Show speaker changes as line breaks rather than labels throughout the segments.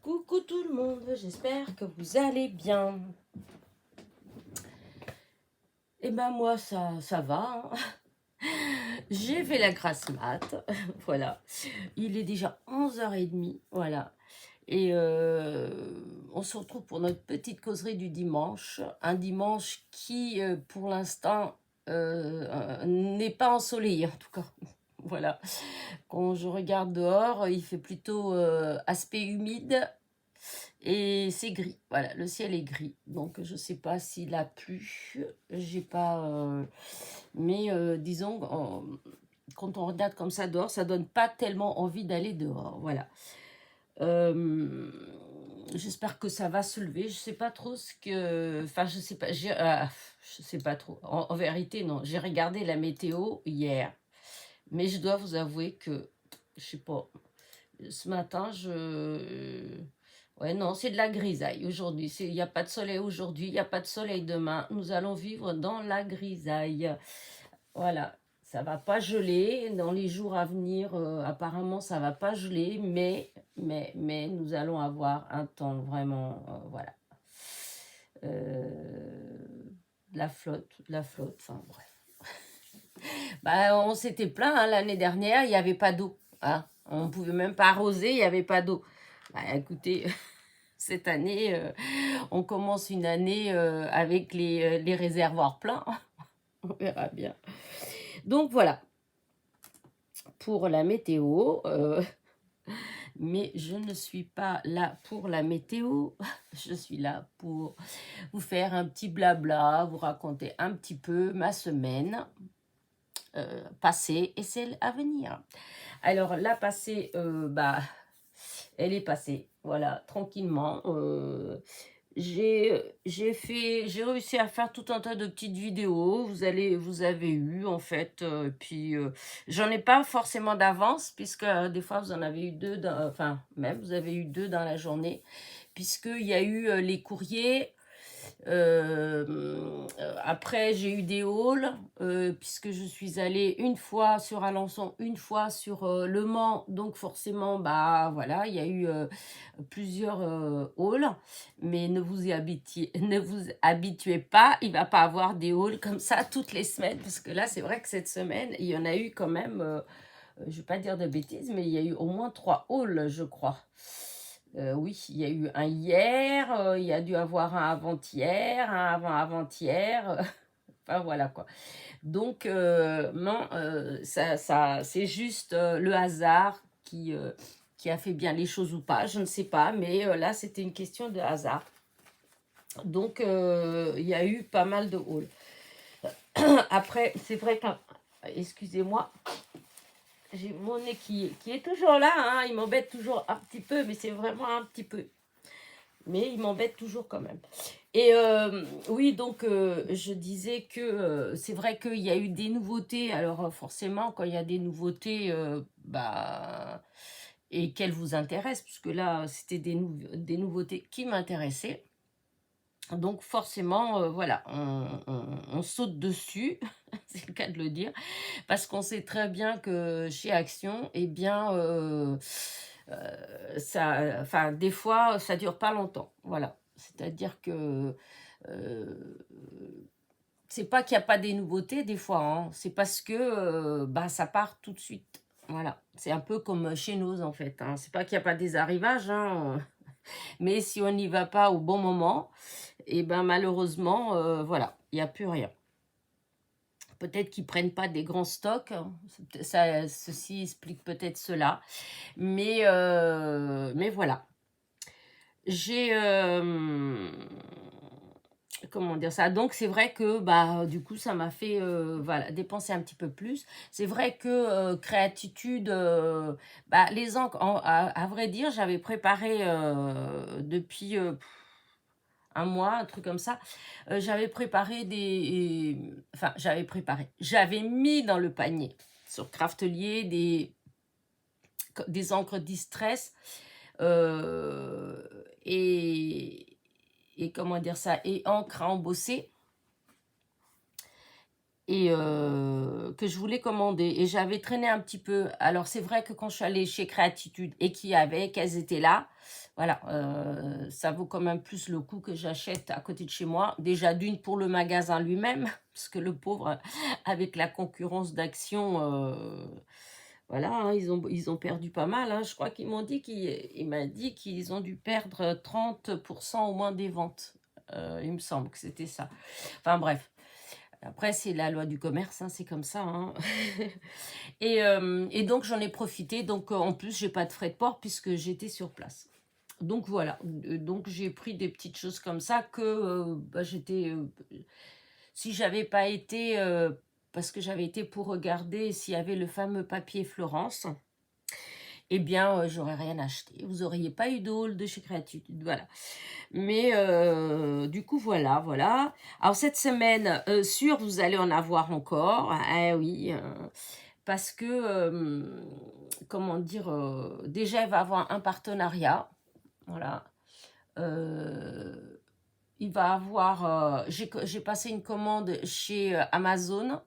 Coucou tout le monde, j'espère que vous allez bien. Eh ben moi ça va, hein. J'ai fait la grasse mat, voilà. Il est déjà 11h30, voilà. Et on se retrouve pour notre petite causerie du dimanche. Un dimanche qui, pour l'instant, n'est pas ensoleillé en tout cas. Voilà. Quand je regarde dehors, il fait plutôt aspect humide. Et c'est gris, voilà, le ciel est gris. Donc je sais pas s'il a plu, j'ai pas... mais disons, quand on regarde comme ça dehors, ça donne pas tellement envie d'aller dehors, voilà. J'espère que ça va se lever, je sais pas trop ce que... Enfin, je sais pas, je sais pas trop. En vérité, non, j'ai regardé la météo hier, mais je dois vous avouer que, je sais pas, ce matin, ouais, non, c'est de la grisaille aujourd'hui. Il n'y a pas de soleil aujourd'hui, il n'y a pas de soleil demain. Nous allons vivre dans la grisaille. Voilà, ça va pas geler. Dans les jours à venir, apparemment, ça va pas geler, mais nous allons avoir un temps vraiment, voilà. De la flotte, enfin bref. Bah, on s'était plaint, hein, l'année dernière, il n'y avait pas d'eau, hein. On ne pouvait même pas arroser, il n'y avait pas d'eau. Bah, écoutez, cette année, on commence une année avec les réservoirs pleins. On verra bien. Donc voilà, pour la météo. Mais je ne suis pas là pour la météo. Je suis là pour vous faire un petit blabla, vous raconter un petit peu ma semaine passée et celle à venir. Alors, la passée, bah, elle est passée, voilà, tranquillement. J'ai réussi à faire tout un tas de petites vidéos. Vous avez eu, en fait. Puis, j'en ai pas forcément d'avance, puisque des fois, vous en avez eu deux, enfin, même, vous avez eu deux dans la journée, puisqu'il y a eu les courriers. Après, j'ai eu des hauls, puisque je suis allée une fois sur Alençon, une fois sur Le Mans. Donc forcément, bah voilà, il y a eu plusieurs hauls. Mais ne vous habituez pas, il ne va pas avoir des hauls comme ça toutes les semaines. Parce que là, c'est vrai que cette semaine, il y en a eu quand même, je ne vais pas dire de bêtises, mais il y a eu au moins 3 hauls, je crois. Oui, il y a eu un hier, il y a dû avoir un avant-hier, un avant-avant-hier. Enfin, voilà quoi. Donc, non, c'est juste le hasard qui a fait bien les choses ou pas, je ne sais pas. Mais là, c'était une question de hasard. Donc, il y a eu pas mal de halls. Après, c'est vrai que... Excusez-moi. J'ai mon nez qui est toujours là, hein, il m'embête toujours un petit peu, mais c'est vraiment un petit peu. Mais il m'embête toujours quand même. Et oui, donc je disais que c'est vrai qu'il y a eu des nouveautés. Alors forcément, quand il y a des nouveautés, bah, et qu'elles vous intéressent, puisque là, c'était des nouveautés qui m'intéressaient. Donc forcément, voilà, on saute dessus, c'est le cas de le dire, parce qu'on sait très bien que chez Action, eh bien, ça, enfin, des fois, ça dure pas longtemps, voilà. C'est-à-dire que c'est pas qu'il n'y a pas des nouveautés des fois, hein, c'est parce que bah, ça part tout de suite, voilà. C'est un peu comme chez nous en fait, hein. C'est pas qu'il n'y a pas des arrivages, hein, mais si on n'y va pas au bon moment, et ben malheureusement, voilà, il n'y a plus rien. Peut-être qu'ils ne prennent pas des grands stocks, hein. Ceci explique peut-être cela, mais voilà. J'ai... comment dire ça? Donc, c'est vrai que, bah, du coup, ça m'a fait, voilà, dépenser un petit peu plus. C'est vrai que Créatitude, bah, les encres, à vrai dire, j'avais préparé depuis un mois, un truc comme ça. J'avais préparé enfin, j'avais mis dans le panier sur Craftelier des encres Distress et comment dire ça, et encre à embosser, et que je voulais commander. Et j'avais traîné un petit peu. Alors, c'est vrai que quand je suis allée chez Créatitude et qu'elles étaient là, Voilà, ça vaut quand même plus le coup que j'achète à côté de chez moi. Déjà d'une pour le magasin lui-même, parce que le pauvre, avec la concurrence d'Action, voilà, hein, ils ont perdu pas mal, hein. Je crois qu'ils m'ont dit il m'a dit qu'ils ont dû perdre 30% au moins des ventes. Il me semble que c'était ça. Enfin bref, après c'est la loi du commerce, hein, c'est comme ça, hein. Et donc j'en ai profité, donc en plus j'ai pas de frais de port puisque j'étais sur place. Donc voilà, donc j'ai pris des petites choses comme ça que bah, si j'avais pas été, parce que j'avais été pour regarder s'il y avait le fameux papier Florence, eh bien j'aurais rien acheté. Vous auriez pas eu de haul de chez Créatitude, voilà. Mais du coup voilà, voilà. Alors cette semaine, sûr vous allez en avoir encore, ah oui, parce que comment dire, déjà elle va avoir un partenariat, voilà. Euh, il va avoir, j'ai passé une commande chez Amazon.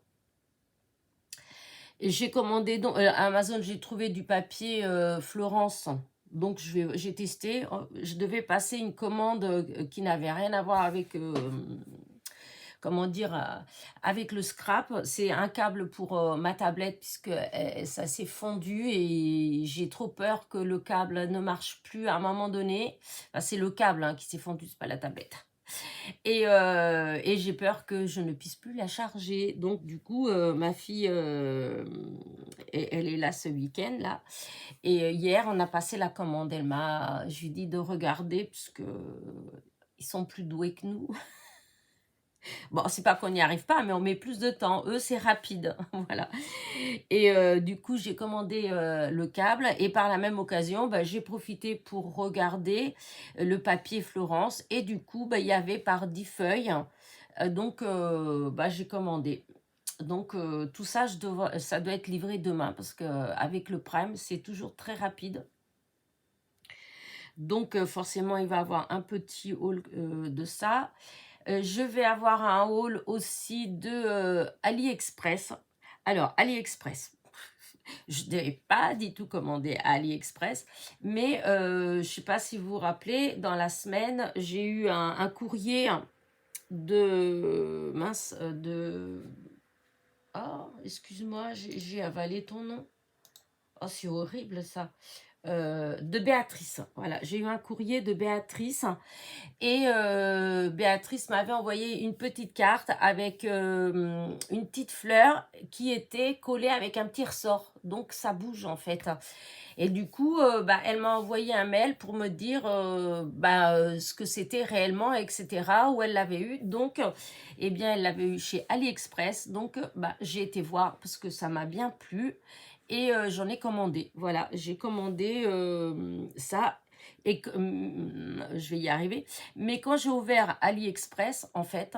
Et j'ai commandé, donc, Amazon, j'ai trouvé du papier Florence. Donc j'ai testé. Je devais passer une commande qui n'avait rien à voir avec, comment dire, avec le scrap. C'est un câble pour ma tablette puisque ça s'est fondu et j'ai trop peur que le câble ne marche plus à un moment donné. Enfin, c'est le câble hein, qui s'est fondu, c'est pas la tablette. Et j'ai peur que je ne puisse plus la charger. Donc, du coup, ma fille, elle est là ce week-end, là. Et hier, on a passé la commande. Je lui ai dit de regarder, puisque ils sont plus doués que nous. Bon, c'est pas qu'on n'y arrive pas, mais on met plus de temps. Eux, c'est rapide. Voilà. Et du coup, j'ai commandé le câble. Et par la même occasion, bah, j'ai profité pour regarder le papier Florence. Et du coup, bah, il y avait par 10 feuilles. Donc, bah, j'ai commandé. Donc, tout ça, ça doit être livré demain. Parce qu'avec le Prime, c'est toujours très rapide. Donc, forcément, il va avoir un petit haul de ça. Je vais avoir un haul aussi de AliExpress. Alors, AliExpress, je n'avais pas du tout commandé à AliExpress, mais je ne sais pas si vous vous rappelez, dans la semaine, j'ai eu un courrier de... Mince, de... Oh, excuse-moi, j'ai avalé ton nom. Oh, c'est horrible ça. De Béatrice. Voilà, j'ai eu un courrier de Béatrice. Et Béatrice m'avait envoyé une petite carte avec une petite fleur qui était collée avec un petit ressort. Donc, ça bouge en fait. Et du coup, bah, elle m'a envoyé un mail pour me dire ce que c'était réellement, etc., où elle l'avait eu. Donc, eh bien, elle l'avait eu chez AliExpress. Donc, bah, j'ai été voir parce que ça m'a bien plu. Et j'en ai commandé. Voilà, j'ai commandé ça. Et je vais y arriver. Mais quand j'ai ouvert AliExpress, en fait,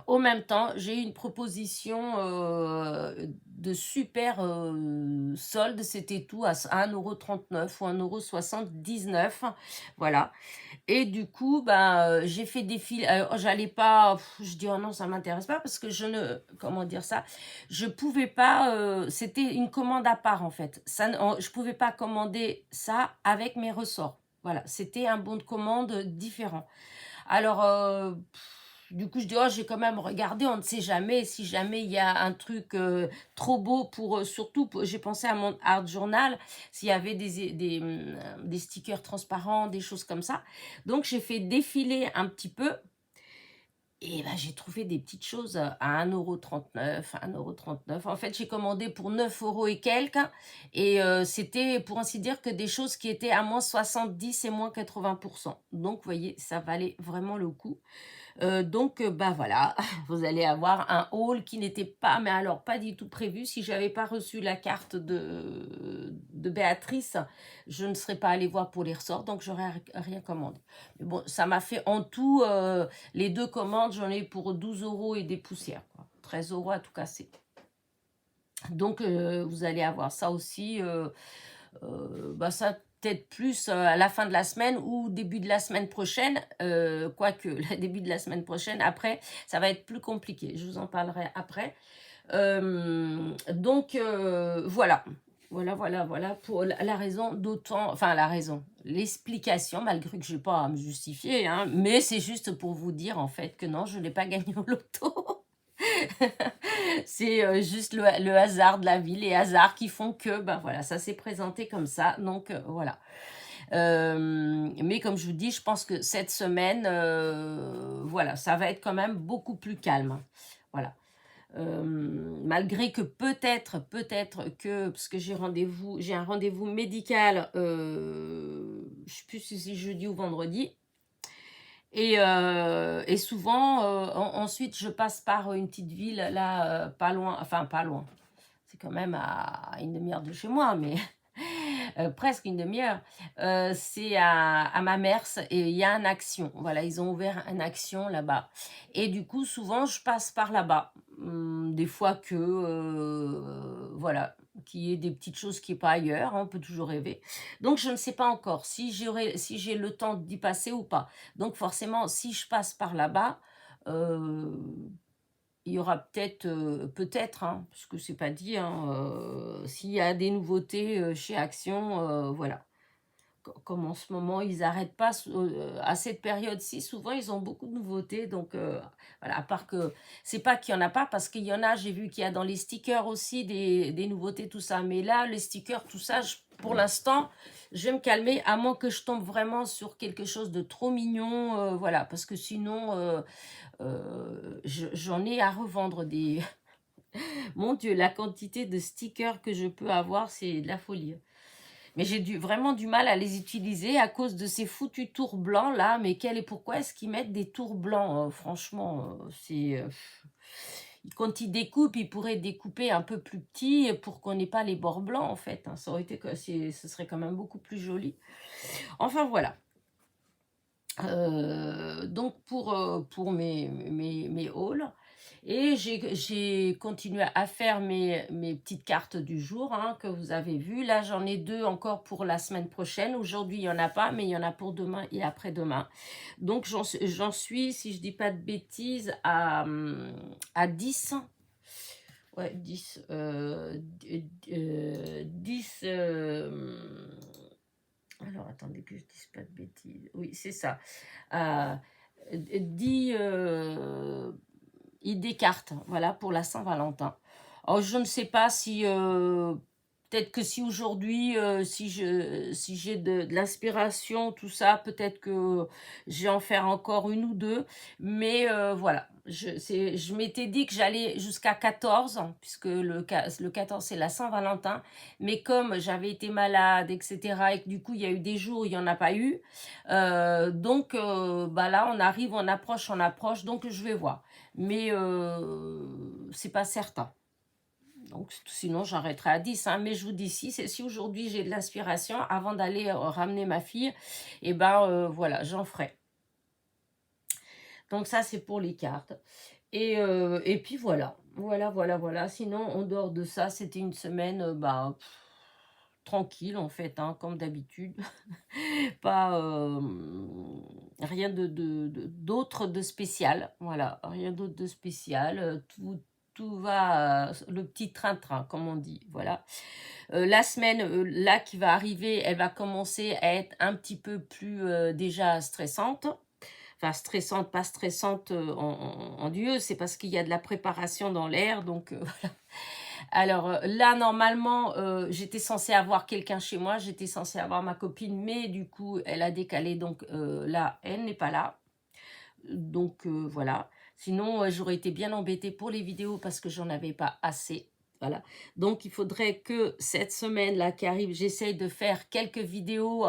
au même temps, j'ai eu une proposition de super solde. C'était tout à 1,39 € ou 1,79 €. Voilà. Et du coup, bah, j'ai fait des fils. J'allais pas. Je dis, oh non, ça m'intéresse pas parce que je ne. Comment dire ça? Je pouvais pas. C'était une commande à part, en fait. Je pouvais pas commander ça avec mes ressorts. Voilà. C'était un bon de commande différent. Alors, du coup, je dis, oh, j'ai quand même regardé, on ne sait jamais, si jamais il y a un truc trop beau pour, surtout, j'ai pensé à mon art journal, s'il y avait des stickers transparents, des choses comme ça. Donc, j'ai fait défiler un petit peu. Et ben, j'ai trouvé des petites choses à 1,39 €, 1,39 €. En fait, j'ai commandé pour 9 € et quelques. Et c'était, pour ainsi dire, que des choses qui étaient à moins 70 et moins 80%. Donc, vous voyez, ça valait vraiment le coup. Donc, bah voilà, vous allez avoir un haul qui n'était pas, mais alors pas du tout prévu. Si j'avais pas reçu la carte de Béatrice, je ne serais pas allée voir pour les ressorts, donc j'aurais rien commandé. Mais bon, ça m'a fait en tout, les deux commandes, j'en ai pour 12 € et des poussières, quoi. 13 € à tout casser. Donc, vous allez avoir ça aussi. Bah ça peut-être plus à la fin de la semaine ou début de la semaine prochaine, quoique le début de la semaine prochaine, après, ça va être plus compliqué. Je vous en parlerai après. Donc, voilà. Voilà pour la raison d'autant enfin la raison, l'explication malgré que j'ai pas à me justifier, hein, mais c'est juste pour vous dire en fait que non, je n'ai pas gagné au loto. C'est, juste le hasard de la vie, les hasards qui font que, ben, voilà, ça s'est présenté comme ça, donc voilà. Mais comme je vous dis, je pense que cette semaine, voilà, ça va être quand même beaucoup plus calme. Voilà. Malgré que peut-être que parce que j'ai un rendez-vous médical, je sais plus si c'est jeudi ou vendredi et souvent, ensuite je passe par une petite ville là, pas loin, enfin pas loin, c'est quand même à une demi heure de chez moi, mais presque une demi heure. C'est à Mamers et il y a un Action. Voilà, ils ont ouvert un Action là-bas et du coup, souvent, je passe par là-bas. Des fois que, voilà, qu'il y ait des petites choses qui est pas ailleurs, hein, on peut toujours rêver. Donc je ne sais pas encore si j'ai le temps d'y passer ou pas. Donc forcément, si je passe par là-bas, heu il y aura peut-être, hein, parce que c'est pas dit, hein, s'il y a des nouveautés, chez Action, voilà. Comme en ce moment, ils arrêtent pas à cette période-ci, souvent ils ont beaucoup de nouveautés donc voilà, à part que c'est pas qu'il y en a pas parce qu'il y en a, j'ai vu qu'il y a dans les stickers aussi des nouveautés, tout ça. Mais là, les stickers, tout ça, pour l'instant, je vais me calmer à moins que je tombe vraiment sur quelque chose de trop mignon, voilà. Parce que sinon, j'en ai à revendre des mon Dieu, la quantité de stickers que je peux avoir, c'est de la folie. Mais j'ai vraiment du mal à les utiliser à cause de ces foutus tours blancs là. Mais pourquoi est-ce qu'ils mettent des tours blancs? Franchement, quand ils découpent, ils pourraient découper un peu plus petit pour qu'on n'ait pas les bords blancs en fait, hein. Ça aurait été, ce serait quand même beaucoup plus joli. Enfin voilà. Donc pour mes hauls et j'ai continué à faire mes petites cartes du jour, hein, que vous avez vues. Là, j'en ai 2 encore pour la semaine prochaine. Aujourd'hui, il y en a pas, mais il y en a pour demain et après-demain. Donc j'en suis, si je dis pas de bêtises, à 10. Ouais, 10, 10, alors attendez que je dise pas de bêtises. Oui, c'est ça. 10 idées cartes, voilà, pour la Saint-Valentin. Alors, je ne sais pas si, peut-être que si aujourd'hui, si j'ai de l'inspiration, tout ça, peut-être que je vais en faire encore une ou deux. Mais voilà, je m'étais dit que j'allais jusqu'à 14, puisque le 14, c'est la Saint-Valentin. Mais comme j'avais été malade, etc., et que du coup, il y a eu des jours où il n'y en a pas eu, donc bah là, on approche, donc je vais voir. Mais c'est pas certain. Donc sinon, j'arrêterai à 10, hein. Mais je vous dis, si aujourd'hui j'ai de l'inspiration, avant d'aller ramener ma fille, et ben voilà, j'en ferai. Donc ça, c'est pour les cartes. Et puis voilà. Voilà. Sinon, en dehors de ça, c'était une semaine bah, tranquille en fait, hein, comme d'habitude. Pas rien d'autre de spécial. Voilà, rien d'autre de spécial. Tout va, le petit train-train, comme on dit. Voilà. La semaine là qui va arriver, elle va commencer à être un petit peu plus déjà stressante. Enfin, stressante, pas stressante en Dieu, c'est parce qu'il y a de la préparation dans l'air. Donc, voilà. Alors là, normalement, j'étais censée avoir quelqu'un chez moi, j'étais censée avoir ma copine, mais du coup, elle a décalé, donc là, elle n'est pas là. Donc voilà. Sinon, j'aurais été bien embêtée pour les vidéos parce que j'en avais pas assez. Voilà. Donc, il faudrait que cette semaine-là qui arrive, j'essaye de faire quelques vidéos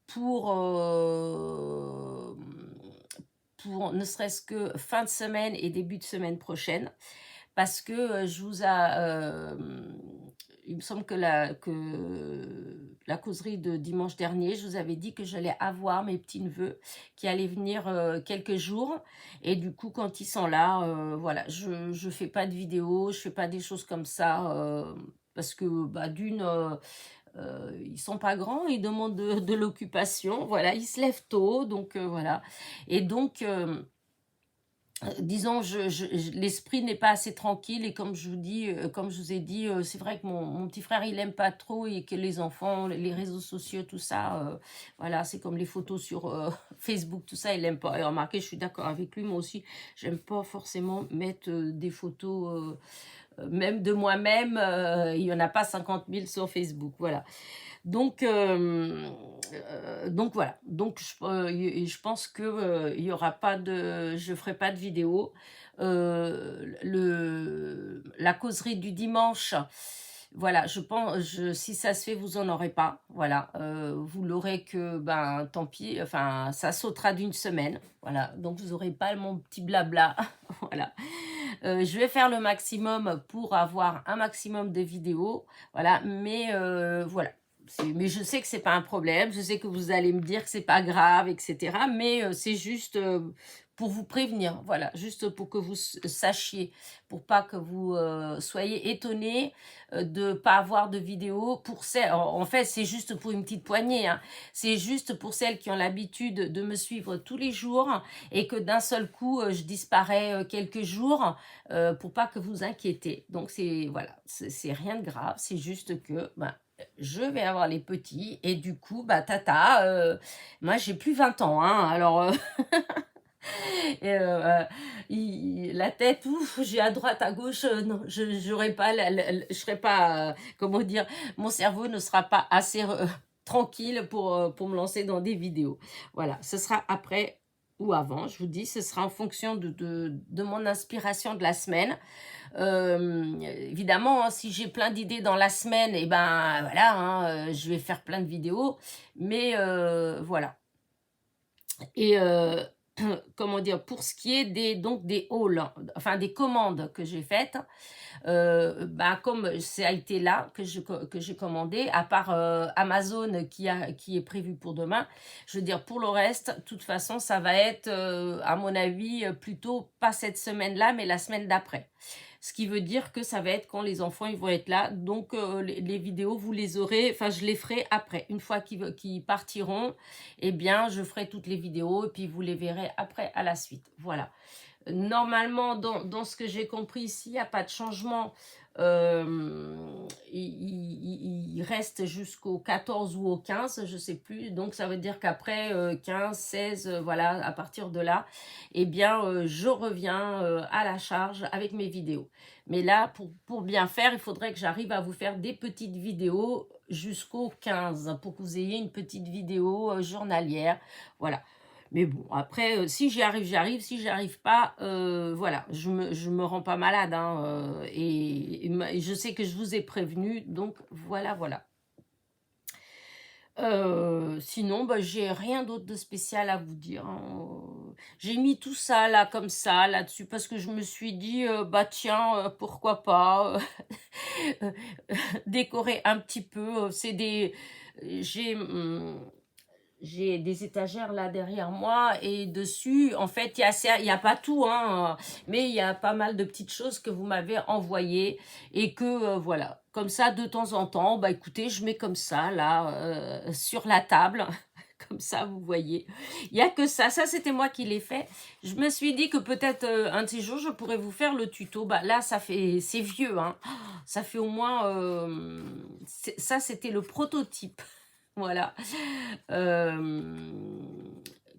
pour, pour ne serait-ce que fin de semaine et début de semaine prochaine. Parce que il me semble que la causerie de dimanche dernier, je vous avais dit que j'allais avoir mes petits-neveux qui allaient venir quelques jours. Et du coup, quand ils sont là, voilà, je fais pas de vidéos, je fais pas des choses comme ça. Parce que bah, ils sont pas grands, ils demandent de l'occupation. Voilà, ils se lèvent tôt, donc voilà. Et donc... disons, l'esprit n'est pas assez tranquille et comme je vous dis, comme je vous ai dit, c'est vrai que mon petit frère, il aime pas trop et que les enfants, les réseaux sociaux, tout ça, voilà, c'est comme les photos sur, Facebook, tout ça, il aime pas et remarquez, je suis d'accord avec lui, moi aussi, j'aime pas forcément mettre, des photos, même de moi-même, il y en a pas 50 000 sur Facebook, voilà. Donc voilà, donc je pense que, il y aura pas de je ferai pas de vidéo. La causerie du dimanche, voilà, je pense si ça se fait, vous en aurez pas, voilà, vous l'aurez que, ben, tant pis, enfin, ça sautera d'une semaine, voilà, donc vous aurez pas mon petit blabla, voilà. Je vais faire le maximum pour avoir un maximum de vidéos, voilà, mais voilà. Mais je sais que c'est pas un problème, je sais que vous allez me dire que c'est pas grave, etc. Mais c'est juste pour vous prévenir, voilà, juste pour que vous sachiez, pour pas que vous soyez étonnés de pas avoir de vidéo. En fait, c'est juste pour une petite poignée, hein. C'est juste pour celles qui ont l'habitude de me suivre tous les jours et que d'un seul coup, je disparais quelques jours pour pas que vous inquiétez. Donc, voilà, c'est rien de grave, c'est juste que ben, je vais avoir les petits et du coup, bah, tata, moi j'ai plus 20 ans, hein, alors et, la tête, ouf, j'ai à droite, à gauche, non, je j'aurais pas, je serais pas, comment dire, mon cerveau ne sera pas assez tranquille pour me lancer dans des vidéos. Voilà, ce sera après ou avant, je vous dis, ce sera en fonction de mon inspiration de la semaine. Évidemment, hein, si j'ai plein d'idées dans la semaine, et ben voilà, hein, je vais faire plein de vidéos, mais voilà. Et comment dire, pour ce qui est donc des hauls, enfin des commandes que j'ai faites, bah, comme ça a été là que j'ai commandé, à part Amazon qui est prévu pour demain, je veux dire pour le reste, de toute façon, ça va être, à mon avis, plutôt pas cette semaine-là, mais la semaine d'après. Ce qui veut dire que ça va être quand les enfants ils vont être là. Donc les vidéos, vous les aurez, enfin je les ferai après. Une fois qu'ils partiront, eh bien je ferai toutes les vidéos et puis vous les verrez après à la suite. Voilà. Normalement, dans ce que j'ai compris, s'il n'y a pas de changement, il reste jusqu'au 14 ou au 15, je ne sais plus. Donc, ça veut dire qu'après 15, 16, voilà, à partir de là, eh bien, je reviens à la charge avec mes vidéos. Mais là, pour bien faire, il faudrait que j'arrive à vous faire des petites vidéos jusqu'au 15 pour que vous ayez une petite vidéo journalière. Voilà. Mais bon, après, si j'y arrive, j'y arrive. Si j'y arrive pas, voilà, je me rends pas malade, hein, et je sais que je vous ai prévenu, donc voilà, voilà. Sinon, bah, j'ai rien d'autre de spécial à vous dire, hein. J'ai mis tout ça là, comme ça, là-dessus, parce que je me suis dit, bah tiens, pourquoi pas décorer un petit peu. C'est des, j'ai, j'ai des étagères là derrière moi et dessus, en fait, il y a pas tout, hein, mais il y a pas mal de petites choses que vous m'avez envoyées et que, voilà, comme ça, de temps en temps, bah écoutez, je mets comme ça, là, sur la table, comme ça, vous voyez. Il y a que ça c'était moi qui l'ai fait. Je me suis dit que peut-être un de ces jours, je pourrais vous faire le tuto. Bah là, c'est vieux, hein. Ça fait au moins, ça c'était le prototype. Voilà.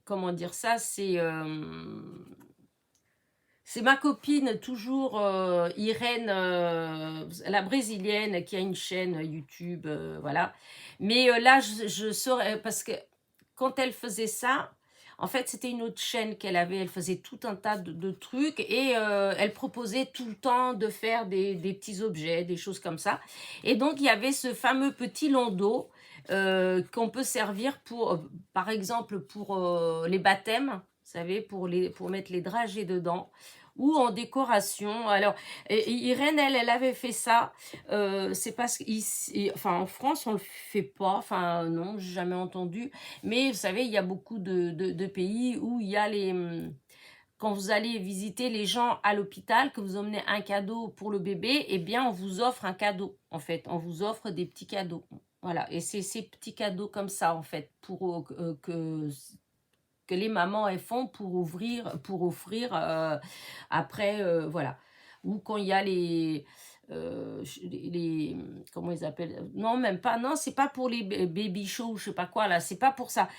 Comment dire ça? C'est ma copine toujours, Irène, la brésilienne qui a une chaîne YouTube, voilà. Mais là, je saurais parce que quand elle faisait ça, en fait, c'était une autre chaîne qu'elle avait. Elle faisait tout un tas de trucs et elle proposait tout le temps de faire des petits objets, des choses comme ça. Et donc, il y avait ce fameux petit landau qu'on peut servir pour, par exemple, pour les baptêmes, vous savez, pour mettre les dragées dedans ou en décoration. Alors, Irène, elle avait fait ça. C'est parce qu'ici, enfin, en France, on le fait pas. Enfin, non, j'ai jamais entendu. Mais vous savez, il y a beaucoup de pays où il y a quand vous allez visiter les gens à l'hôpital, que vous emmenez un cadeau pour le bébé, eh bien, on vous offre un cadeau, en fait. On vous offre des petits cadeaux. Voilà. Et c'est ces petits cadeaux comme ça, en fait, pour que que les mamans elles font pour offrir après, voilà. Ou quand il y a comment ils appellent? Non, même pas, non, c'est pas pour les baby shows, je sais pas quoi là, c'est pas pour ça.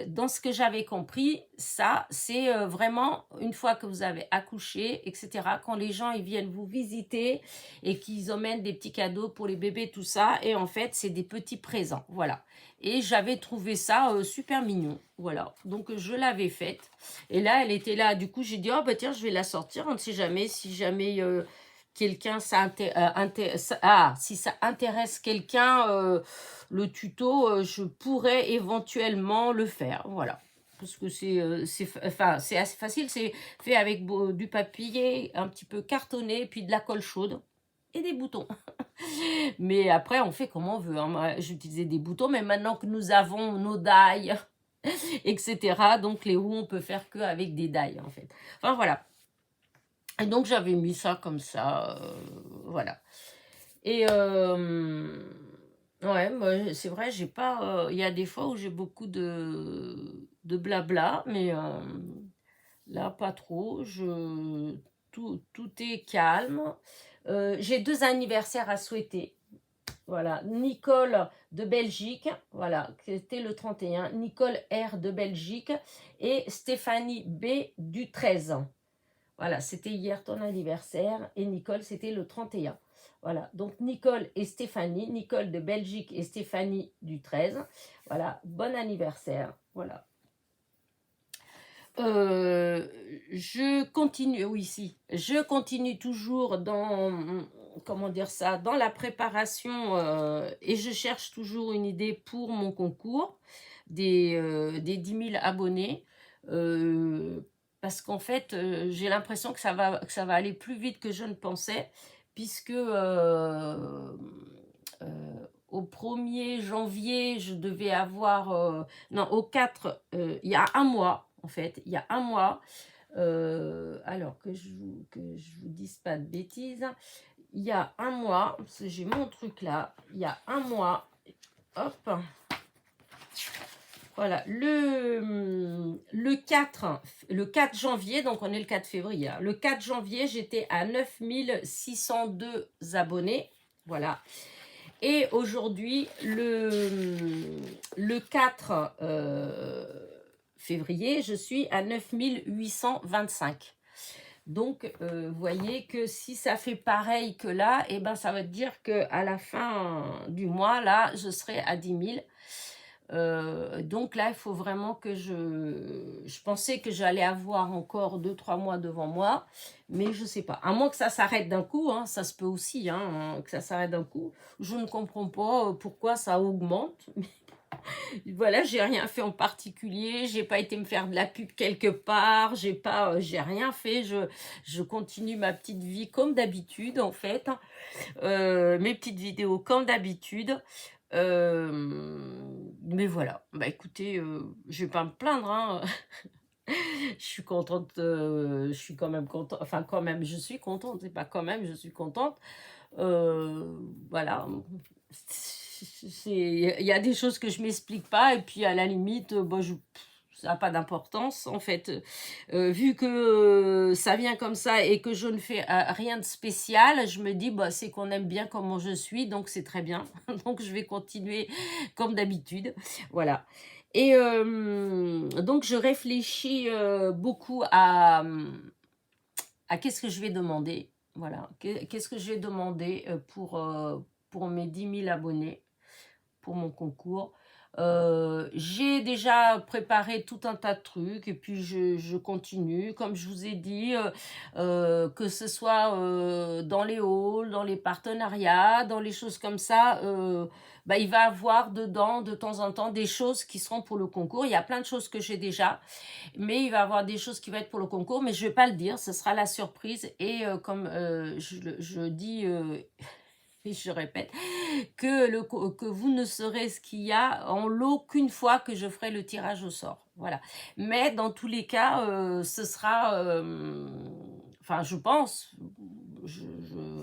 Dans ce que j'avais compris, ça, c'est vraiment une fois que vous avez accouché, etc., quand les gens ils viennent vous visiter et qu'ils emmènent des petits cadeaux pour les bébés, tout ça, et en fait, c'est des petits présents, voilà. Et j'avais trouvé ça super mignon, voilà. Donc je l'avais faite. Et là, elle était là. Du coup, j'ai dit, oh bah tiens, je vais la sortir. On ne sait jamais si jamais quelqu'un si ça intéresse quelqu'un, le tuto, je pourrais éventuellement le faire. Voilà. Parce que enfin, c'est assez facile. C'est fait avec du papier un petit peu cartonné, puis de la colle chaude et des boutons. Mais après, on fait comme on veut, hein. Moi, j'utilisais des boutons, mais maintenant que nous avons nos die, etc., donc les roues, on peut faire que avec des die, en fait. Enfin, voilà. Et donc, j'avais mis ça comme ça, voilà. Et, ouais, moi, c'est vrai, j'ai pas... Il y a des fois où j'ai beaucoup de blabla, mais là, pas trop. Tout est calme. J'ai 2 anniversaires à souhaiter. Voilà, Nicole de Belgique, voilà, c'était le 31, Nicole R de Belgique et Stéphanie B du 13. Voilà, c'était hier ton anniversaire et Nicole, c'était le 31. Voilà, donc Nicole et Stéphanie, Nicole de Belgique et Stéphanie du 13. Voilà, bon anniversaire, voilà. Je continue, oui, si, je continue toujours dans, comment dire ça, dans la préparation et je cherche toujours une idée pour mon concours des 10 000 abonnés parce qu'en fait, j'ai l'impression que ça va aller plus vite que je ne pensais puisque au 1er janvier, je devais avoir, non, au 4, il y a un mois, en fait, il y a un mois, alors que je vous dise pas de bêtises, il y a un mois, parce que j'ai mon truc là, il y a un mois, hop, voilà, le 4 janvier, donc on est le 4 février, hein, le 4 janvier, j'étais à 9602 abonnés, voilà. Et aujourd'hui, le 4 février, je suis à 9825. Donc, vous voyez que si ça fait pareil que là, eh ben, ça veut dire qu'à la fin du mois, là, je serai à 10 000. Donc là, il faut vraiment que je pensais que j'allais avoir encore 2-3 mois devant moi, mais je sais pas. À moins que ça s'arrête d'un coup, hein, ça se peut aussi, hein, que ça s'arrête d'un coup. Je ne comprends pas pourquoi ça augmente. Voilà, j'ai rien fait en particulier, j'ai pas été me faire de la pub quelque part, j'ai rien fait. Je continue ma petite vie comme d'habitude en fait, mes petites vidéos comme d'habitude. Mais voilà, bah écoutez, je vais pas me plaindre, hein. Je suis contente, je suis quand même contente, enfin quand même, je suis contente, c'est pas quand même, je suis contente. Voilà, il y a des choses que je m'explique pas et puis à la limite, bon, ça n'a pas d'importance en fait. Vu que ça vient comme ça et que je ne fais rien de spécial, je me dis bah, c'est qu'on aime bien comment je suis, donc c'est très bien. Donc je vais continuer comme d'habitude. Voilà. Et donc je réfléchis beaucoup à qu'est-ce que je vais demander. Voilà. Qu'est-ce que je vais demander pour mes 10 000 abonnés, pour mon concours. J'ai déjà préparé tout un tas de trucs et puis je continue. Comme je vous ai dit, que ce soit dans les halls, dans les partenariats, dans les choses comme ça, bah, il va y avoir dedans de temps en temps des choses qui seront pour le concours. Il y a plein de choses que j'ai déjà, mais il va y avoir des choses qui vont être pour le concours, mais je ne vais pas le dire, ce sera la surprise. Et comme je dis... et je répète, que vous ne saurez ce qu'il y a en lot qu'une fois que je ferai le tirage au sort. Voilà. Mais dans tous les cas, ce sera... enfin, je pense...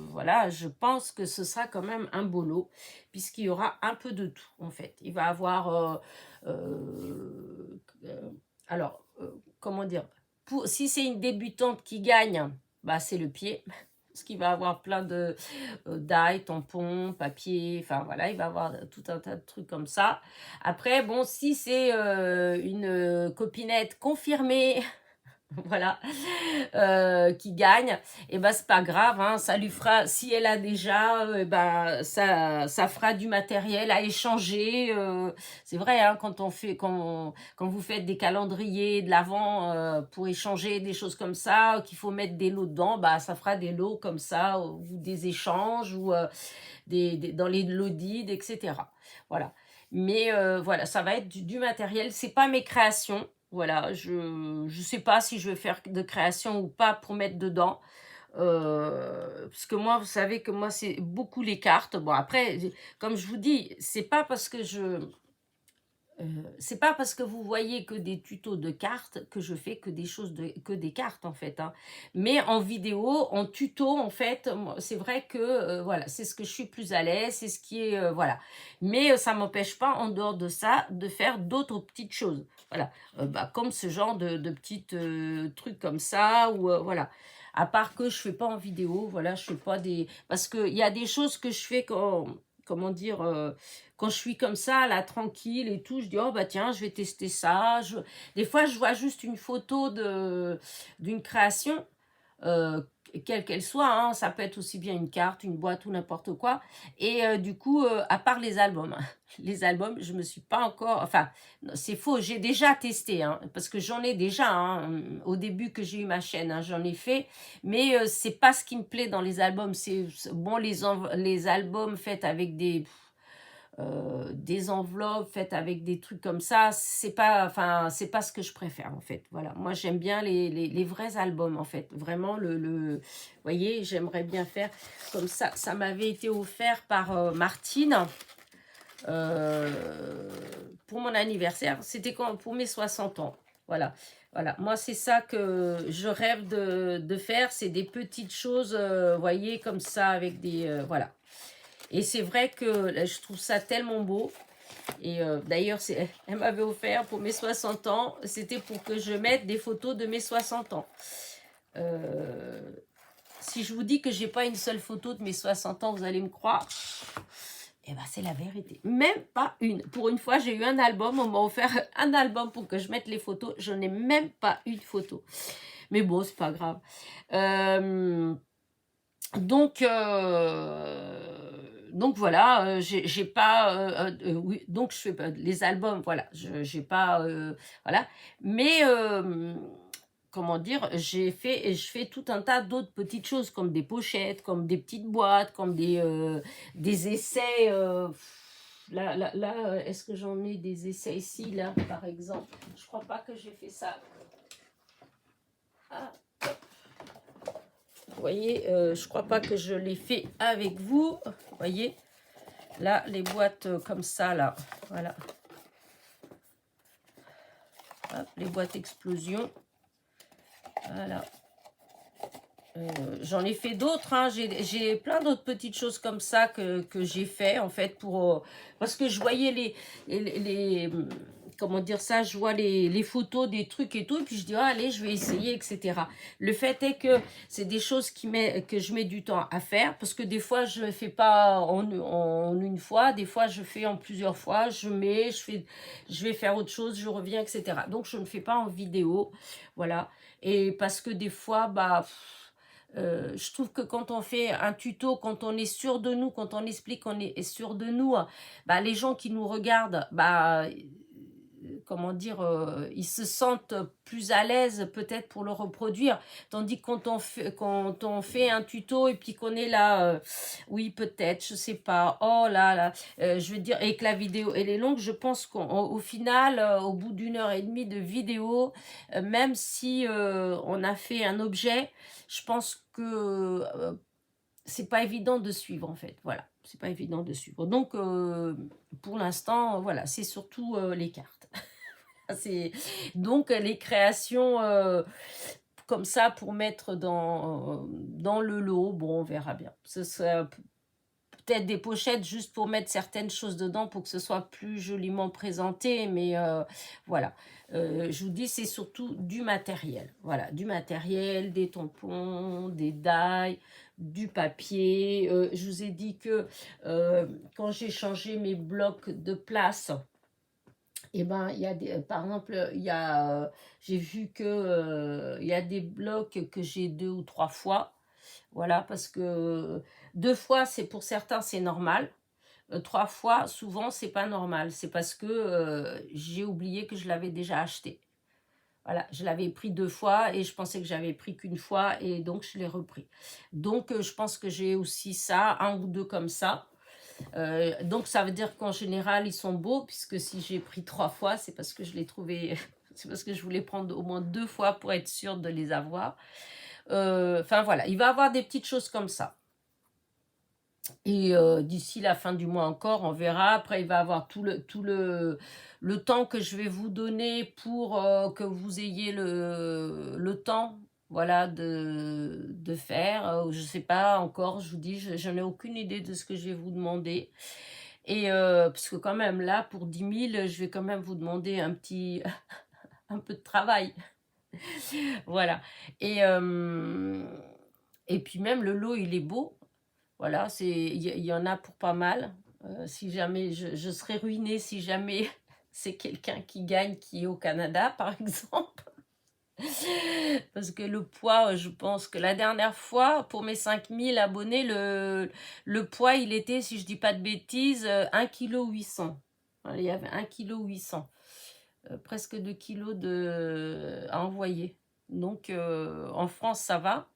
voilà, je pense que ce sera quand même un beau lot, puisqu'il y aura un peu de tout, en fait. Il va y avoir... Alors, comment dire? Si c'est une débutante qui gagne, bah, c'est le pied. Parce qu'il va avoir plein de d'ail, tampons, papier, enfin voilà, il va avoir tout un tas de trucs comme ça. Après, bon, si c'est une copinette confirmée, voilà, qui gagne, et ben c'est pas grave, hein, ça lui fera, si elle a déjà, ben ça fera du matériel à échanger. C'est vrai, hein, quand vous faites des calendriers de l'Avent pour échanger des choses comme ça, qu'il faut mettre des lots dedans, bah ça fera des lots comme ça, ou des échanges, ou dans les lots d'Id, etc. Voilà. Mais voilà, ça va être du matériel. C'est pas mes créations. Voilà, je sais pas si je vais faire de création ou pas pour mettre dedans. Parce que moi, vous savez que moi, c'est beaucoup les cartes. Bon, après, comme je vous dis, c'est pas parce que vous voyez que des tutos de cartes que je fais que des cartes en fait, hein. Mais en vidéo, en tuto en fait, c'est vrai que voilà, c'est ce que je suis plus à l'aise, c'est ce qui est voilà. Mais ça m'empêche pas en dehors de ça de faire d'autres petites choses. Voilà. Bah, comme ce genre de petites trucs comme ça, ou voilà. À part que je fais pas en vidéo, voilà, je fais pas des, parce que il y a des choses que je fais quand, comment dire, quand je suis comme ça, là, tranquille et tout, je dis, oh bah tiens, je vais tester ça. Des fois, je vois juste une photo d'une création, euh, quelle qu'elle soit, hein, ça peut être aussi bien une carte, une boîte ou n'importe quoi. Et du coup, à part les albums, les albums, je me suis pas encore, enfin, non, c'est faux, j'ai déjà testé, hein, parce que j'en ai déjà, hein, au début que j'ai eu ma chaîne, hein, j'en ai fait, mais c'est pas ce qui me plaît dans les albums. Bon, les albums faits avec des enveloppes faites avec des trucs comme ça, c'est pas, enfin, c'est pas ce que je préfère en fait. Voilà, moi j'aime bien les vrais albums en fait. Vraiment vous voyez, j'aimerais bien faire comme ça. Ça m'avait été offert par Martine pour mon anniversaire. C'était pour mes 60 ans. Voilà. Voilà, moi c'est ça que je rêve de faire, c'est des petites choses, vous voyez, comme ça, avec des, voilà. Et c'est vrai que là, je trouve ça tellement beau. Et d'ailleurs, elle m'avait offert pour mes 60 ans. C'était pour que je mette des photos de mes 60 ans. Euh, si je vous dis que j'ai pas une seule photo de mes 60 ans, vous allez me croire. Eh ben, c'est la vérité. Même pas une. Pour une fois, j'ai eu un album. On m'a offert un album pour que je mette les photos. Je n'ai même pas une photo. Mais bon, c'est pas grave. Donc, donc voilà, j'ai pas, oui, donc je fais pas les albums, voilà, j'ai pas, voilà, mais comment dire, je fais tout un tas d'autres petites choses comme des pochettes, comme des petites boîtes, comme des essais. Là, est-ce que j'en ai des essais ici, là, par exemple? Je crois pas que j'ai fait ça. Ah. Vous voyez, je crois pas que je l'ai fait avec vous. Vous voyez, là, les boîtes comme ça, là, voilà. Hop, les boîtes explosion. Voilà. J'en ai fait d'autres, hein. J'ai plein d'autres petites choses comme ça que j'ai fait, en fait, parce que je voyais comment dire ça, je vois les photos des trucs et tout, et puis je dis, ah, allez, je vais essayer, etc. Le fait est que c'est des choses que je mets du temps à faire, parce que des fois, je ne fais pas en une fois, des fois, je fais en plusieurs fois, je vais faire autre chose, je reviens, etc. Donc, je ne fais pas en vidéo, voilà. Et parce que des fois, bah... je trouve que quand on fait un tuto, quand on est sûr de nous, quand on explique qu'on est sûr de nous, bah, les gens qui nous regardent, bah, comment dire, ils se sentent plus à l'aise peut-être pour le reproduire. Tandis que quand on fait un tuto et puis qu'on est là, oui peut-être, je sais pas, oh là là, je veux dire, et que la vidéo elle est longue, je pense qu'au final, au bout d'1 heure et demie de vidéo, même si on a fait un objet, je pense que c'est pas évident de suivre en fait. Voilà, c'est pas évident de suivre. Donc pour l'instant, voilà, c'est surtout les cartes. C'est donc les créations comme ça pour mettre dans le lot. Bon, on verra bien. peut-être des pochettes juste pour mettre certaines choses dedans pour que ce soit plus joliment présenté, mais voilà. Je vous dis, c'est surtout du matériel. Voilà, du matériel, des tampons, des die, du papier. Je vous ai dit que quand j'ai changé mes blocs de place, et ben, il y a des, par exemple, j'ai vu que il y a des blocs que j'ai 2 ou 3 fois. Voilà, parce que 2 fois, c'est pour certains, c'est normal. 3 fois, souvent, c'est pas normal. C'est parce que j'ai oublié que je l'avais déjà acheté. Voilà, je l'avais pris 2 fois et je pensais que j'avais pris qu'une fois et donc je l'ai repris. Donc, je pense que j'ai aussi ça, 1 ou 2 comme ça. Donc, ça veut dire qu'en général, ils sont beaux puisque si j'ai pris 3 fois, c'est parce que je l'ai trouvé, c'est parce que je voulais prendre au moins 2 fois pour être sûre de les avoir. Enfin, voilà, il va y avoir des petites choses comme ça. Et d'ici la fin du mois encore, on verra. Après, il va y avoir le temps que je vais vous donner pour que vous ayez le temps, voilà, de faire. Je ne sais pas encore, je vous dis, je n'ai aucune idée de ce que je vais vous demander. Et parce que quand même, là, pour 10 000, je vais quand même vous demander un petit, un peu de travail. Voilà. Et puis même, le lot, il est beau. Voilà, il y en a pour pas mal. Si jamais, je serais ruinée si jamais c'est quelqu'un qui gagne qui est au Canada, par exemple. Parce que le poids, je pense que la dernière fois, pour mes 5000 abonnés, le poids, il était, si je dis pas de bêtises, 1,8 kg. Voilà, il y avait 1,8 kg. Presque 2 kilos à envoyer. Donc, en France, ça va.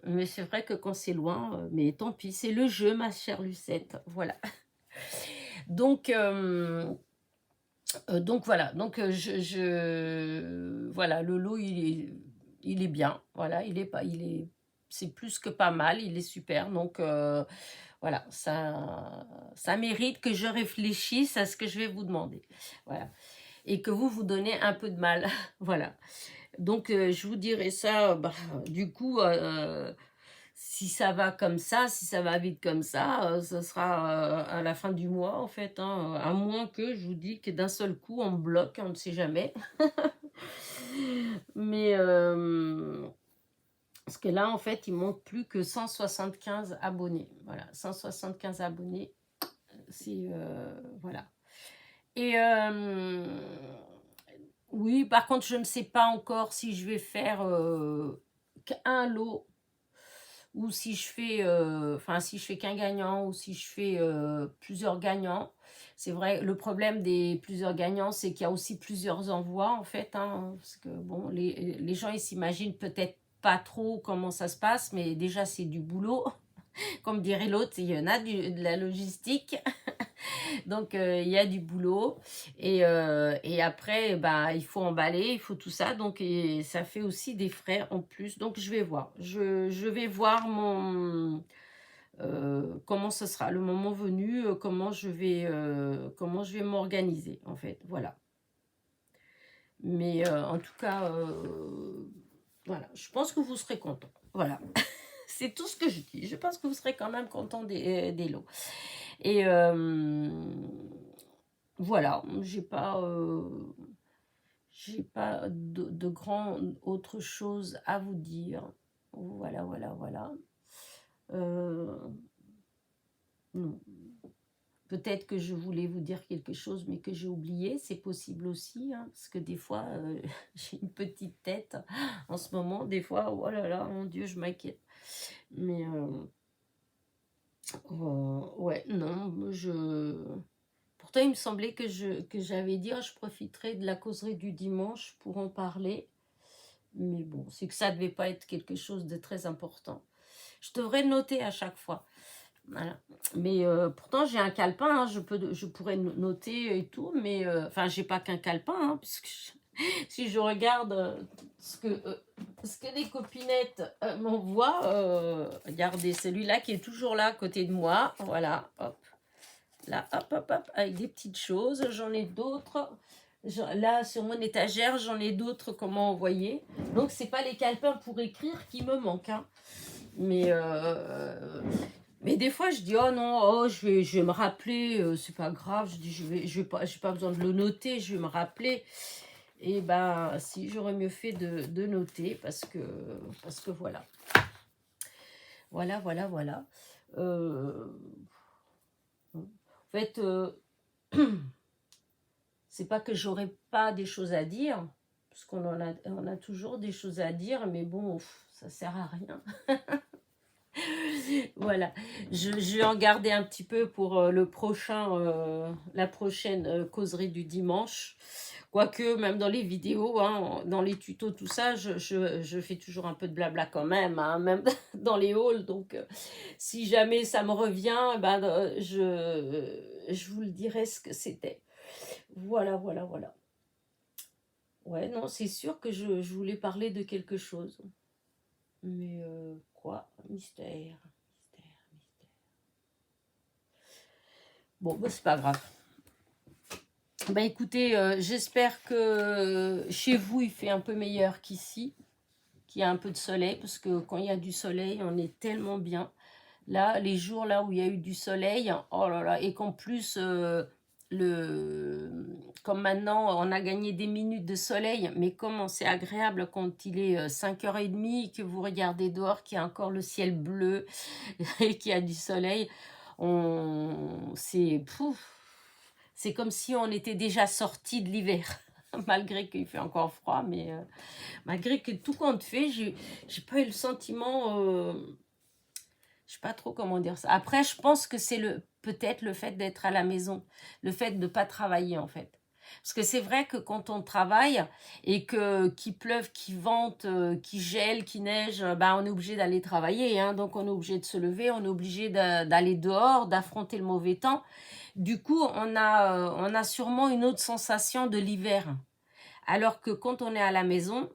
Mais c'est vrai que quand c'est loin, mais tant pis, c'est le jeu, ma chère Lucette. Voilà. Donc, voilà. Donc, voilà, le lot, il est bien. Voilà, c'est plus que pas mal. Il est super. Donc, voilà, ça mérite que je réfléchisse à ce que je vais vous demander. Voilà. Et que vous donnez un peu de mal. Voilà. Donc, je vous dirai ça, du coup, si ça va comme ça, si ça va vite comme ça, ce sera à la fin du mois, en fait, hein, à moins que, je vous dis, que d'un seul coup, on me bloque, on ne sait jamais. Mais, parce que là, en fait, il manque plus que 175 abonnés. Voilà, 175 abonnés, c'est, voilà. Et, oui, par contre, je ne sais pas encore si je vais faire qu'un lot ou si je fais, enfin, si je fais qu'un gagnant ou si je fais plusieurs gagnants. C'est vrai, le problème des plusieurs gagnants, c'est qu'il y a aussi plusieurs envois, en fait, hein, parce que, bon, les gens, ils s'imaginent peut-être pas trop comment ça se passe, mais déjà, c'est du boulot. Comme dirait l'autre, il y en a de la logistique. Donc, il y a du boulot. Et après, bah, il faut emballer, il faut tout ça. Donc, et ça fait aussi des frais en plus. Donc, je vais voir. Je vais voir comment ce sera le moment venu, comment je vais m'organiser, en fait. Voilà. Mais en tout cas, voilà. Je pense que vous serez contents. Voilà. C'est tout ce que je dis. Je pense que vous serez quand même content des lots. Et voilà, j'ai pas de grand autre chose à vous dire. Voilà, voilà, voilà. Non. Peut-être que je voulais vous dire quelque chose, mais que j'ai oublié. C'est possible aussi, hein, parce que des fois, j'ai une petite tête en ce moment. Des fois, oh là là, mon Dieu, je m'inquiète. Mais ouais, non, pourtant, il me semblait que j'avais dit, ah, je profiterai de la causerie du dimanche pour en parler. Mais bon, c'est que ça ne devait pas être quelque chose de très important. Je devrais noter à chaque fois. Voilà. Mais pourtant, j'ai un calepin, hein, je pourrais noter et tout, mais enfin, j'ai pas qu'un calepin, hein, puisque si je regarde ce que les copinettes m'envoient, regardez, celui-là qui est toujours là à côté de moi, voilà, hop, là, hop, hop, hop, avec des petites choses, j'en ai d'autres. Là, sur mon étagère, j'en ai d'autres, comment envoyer. Donc, c'est pas les calepins pour écrire qui me manquent, hein. Mais Mais des fois, je dis: «Oh non, oh je vais me rappeler, c'est pas grave». Je dis: j'ai pas besoin de le noter, je vais me rappeler». Et ben, si, j'aurais mieux fait de noter parce que voilà. Voilà, voilà, voilà. Heu, en fait, c'est pas que j'aurais pas des choses à dire, parce on a toujours des choses à dire, mais bon, ça sert à rien. Voilà, je vais en garder un petit peu pour le prochain, la prochaine causerie du dimanche. Quoique, même dans les vidéos, hein, dans les tutos, tout ça, je fais toujours un peu de blabla quand même, hein, même dans les hauls. Donc, si jamais ça me revient, ben, je vous le dirai ce que c'était. Voilà, voilà, voilà. Ouais, non, c'est sûr que je voulais parler de quelque chose. Mais quoi? Mystère, mystère, mystère. Bon, bah, c'est pas grave. Bah écoutez, j'espère que chez vous, il fait un peu meilleur qu'ici, qu'il y a un peu de soleil, parce que quand il y a du soleil, on est tellement bien. Là, les jours là où il y a eu du soleil, oh là là, et qu'en plus, le, comme maintenant, on a gagné des minutes de soleil, mais comment c'est agréable quand il est 5h30, que vous regardez dehors, qu'il y a encore le ciel bleu et qu'il y a du soleil, c'est c'est comme si on était déjà sorti de l'hiver. Malgré qu'il fait encore froid, mais malgré que tout compte fait, j'ai pas eu le sentiment, je sais pas trop comment dire ça. Après, je pense que c'est peut-être le fait d'être à la maison, le fait de ne pas travailler en fait. Parce que c'est vrai que quand on travaille et que qu'il pleuve, qu'il vente, qu'il gèle, qu'il neige, bah, on est obligé d'aller travailler, hein. Donc on est obligé de se lever, on est obligé d'aller dehors, d'affronter le mauvais temps. Du coup, on a sûrement une autre sensation de l'hiver. Alors que quand on est à la maison,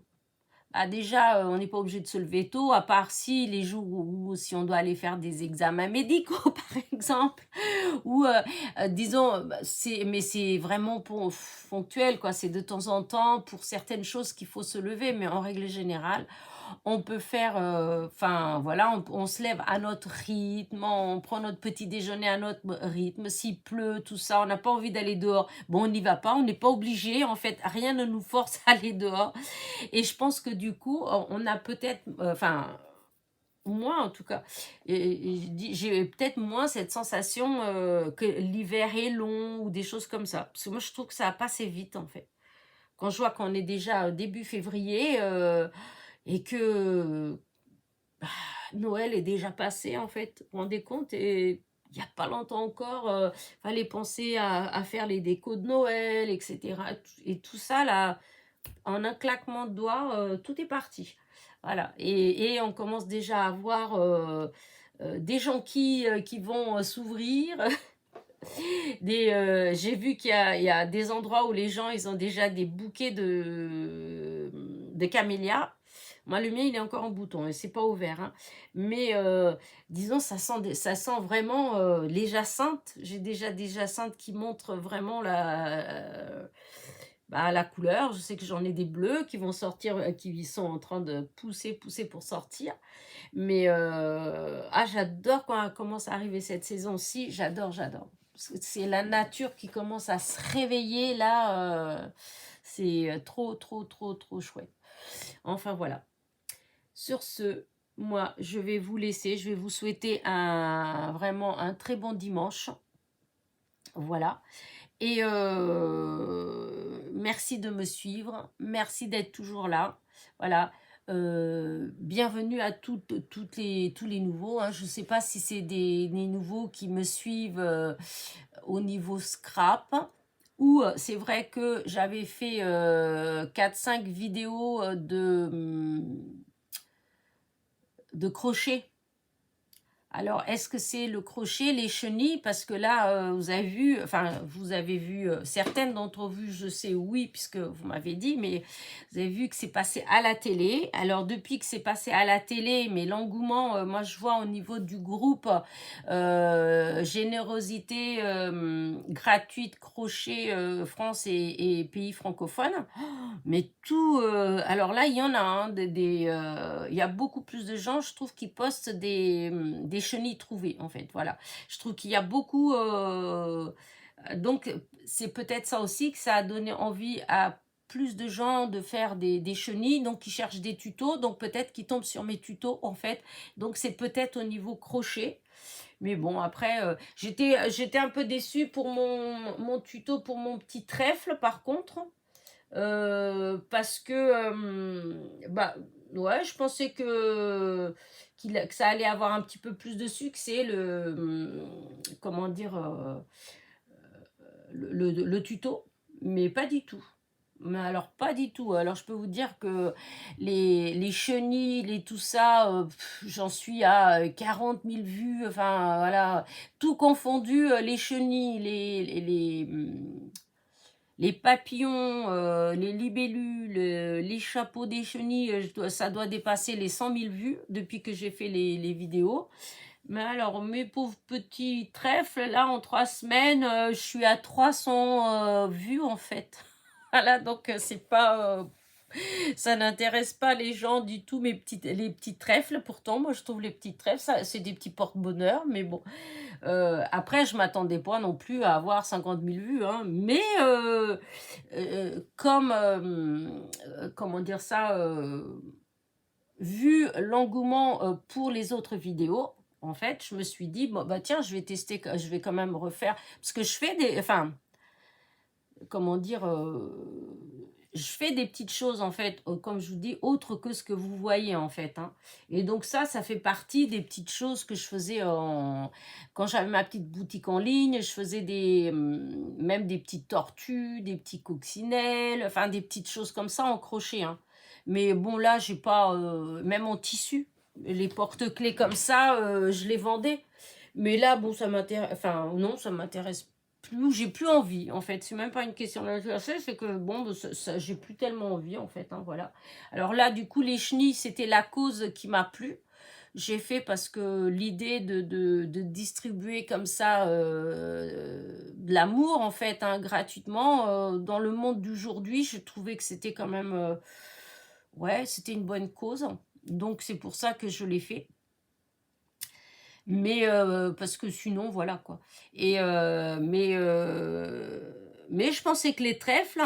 bah déjà, on n'est pas obligé de se lever tôt, à part si les jours où si on doit aller faire des examens médicaux, par exemple, ou disons, bah, mais c'est vraiment ponctuel, quoi. C'est de temps en temps pour certaines choses qu'il faut se lever, mais en règle générale, on peut faire, enfin voilà, on se lève à notre rythme, on prend notre petit déjeuner à notre rythme. S'il pleut, tout ça, on n'a pas envie d'aller dehors. Bon, on n'y va pas, on n'est pas obligé. En fait, rien ne nous force à aller dehors. Et je pense que du coup, on a peut-être, enfin, moi en tout cas, et j'ai peut-être moins cette sensation que l'hiver est long ou des choses comme ça. Parce que moi, je trouve que ça a passé vite en fait. Quand je vois qu'on est déjà début février et que bah, Noël est déjà passé en fait, vous vous rendez compte? Et il n'y a pas longtemps encore, fallait penser à faire les décos de Noël, etc. Et tout ça là, en un claquement de doigts, tout est parti. Voilà, et on commence déjà à voir des qui vont s'ouvrir. J'ai vu il y a des endroits où les gens, ils ont déjà des bouquets de camélias. Moi, le mien, il est encore en bouton et c'est pas ouvert, hein. Mais disons, ça sent vraiment les jacinthes. J'ai déjà des jacinthes qui montrent vraiment bah, la couleur. Je sais que j'en ai des bleus qui vont sortir, qui sont en train de pousser pour sortir. Mais ah, j'adore quand commence à arriver cette saison-ci. J'adore, j'adore. Parce que c'est la nature qui commence à se réveiller là. C'est trop, trop, trop, trop chouette. Enfin voilà. Sur ce, moi, je vais vous laisser. Je vais vous souhaiter vraiment un très bon dimanche. Voilà. Et merci de me suivre. Merci d'être toujours là. Voilà. Bienvenue à tous les nouveaux, hein. Je ne sais pas si c'est des nouveaux qui me suivent au niveau scrap. Ou c'est vrai que j'avais fait 4-5 vidéos de crochet. Alors, est-ce que c'est le crochet, les chenilles? Parce que là, vous avez vu, certaines d'entre vous, je sais, oui, puisque vous m'avez dit, mais vous avez vu que c'est passé à la télé. Alors, depuis que c'est passé à la télé, mais l'engouement, moi, je vois au niveau du groupe Générosité gratuite crochet France et pays francophones. Mais tout, alors là, il y en a, hein, il y a beaucoup plus de gens, je trouve, qui postent des chenilles trouvées, en fait, voilà. Je trouve qu'il y a beaucoup... donc, c'est peut-être ça aussi que ça a donné envie à plus de gens de faire des chenilles, donc qui cherchent des tutos, donc peut-être qu'ils tombent sur mes tutos, en fait. Donc, c'est peut-être au niveau crochet. Mais bon, après, j'étais un peu déçue pour mon tuto pour mon petit trèfle, par contre. Parce que, bah, ouais, je pensais que ça allait avoir un petit peu plus de succès, comment dire, le tuto, mais pas du tout. Mais alors, pas du tout. Alors, je peux vous dire que les chenilles, tout ça, j'en suis à 40 000 vues. Enfin, voilà, tout confondu, les chenilles, les papillons, les libellules, les chapeaux des chenilles, ça doit dépasser les 100 000 vues depuis que j'ai fait les vidéos. Mais alors, mes pauvres petits trèfles, là, en 3 semaines, je suis à 300 vues, en fait. Voilà, donc c'est pas... ça n'intéresse pas les gens du tout, les petits trèfles. Pourtant, moi, je trouve les petits trèfles, c'est des petits porte-bonheur. Mais bon, après, je m'attendais pas non plus à avoir 50 000 vues. Hein, mais comme... comment dire ça vu l'engouement pour les autres vidéos, en fait, je me suis dit, bon, bah tiens, je vais tester, je vais quand même refaire, parce que je fais des, enfin, comment dire, je fais des petites choses, en fait, comme je vous dis, autres que ce que vous voyez, en fait. Hein. Et donc ça fait partie des petites choses que je faisais quand j'avais ma petite boutique en ligne, je faisais même des petites tortues, des petits coccinelles, enfin, des petites choses comme ça en crochet, hein. Mais bon, là, j'ai pas, même en tissu, les porte-clés comme ça, je les vendais. Mais là, bon, ça m'intéresse, enfin, non, ça m'intéresse plus, j'ai plus envie, en fait. C'est même pas une question d'intérêt, c'est que, bon, bah, j'ai plus tellement envie, en fait, hein, voilà. Alors là, du coup, les chenilles, c'était la cause qui m'a plu. J'ai fait parce que l'idée de distribuer comme ça de l'amour, en fait, hein, gratuitement, dans le monde d'aujourd'hui, je trouvais que c'était quand même... ouais, c'était une bonne cause. Donc, c'est pour ça que je l'ai fait. Mais parce que sinon, voilà quoi. Et mais je pensais que les trèfles,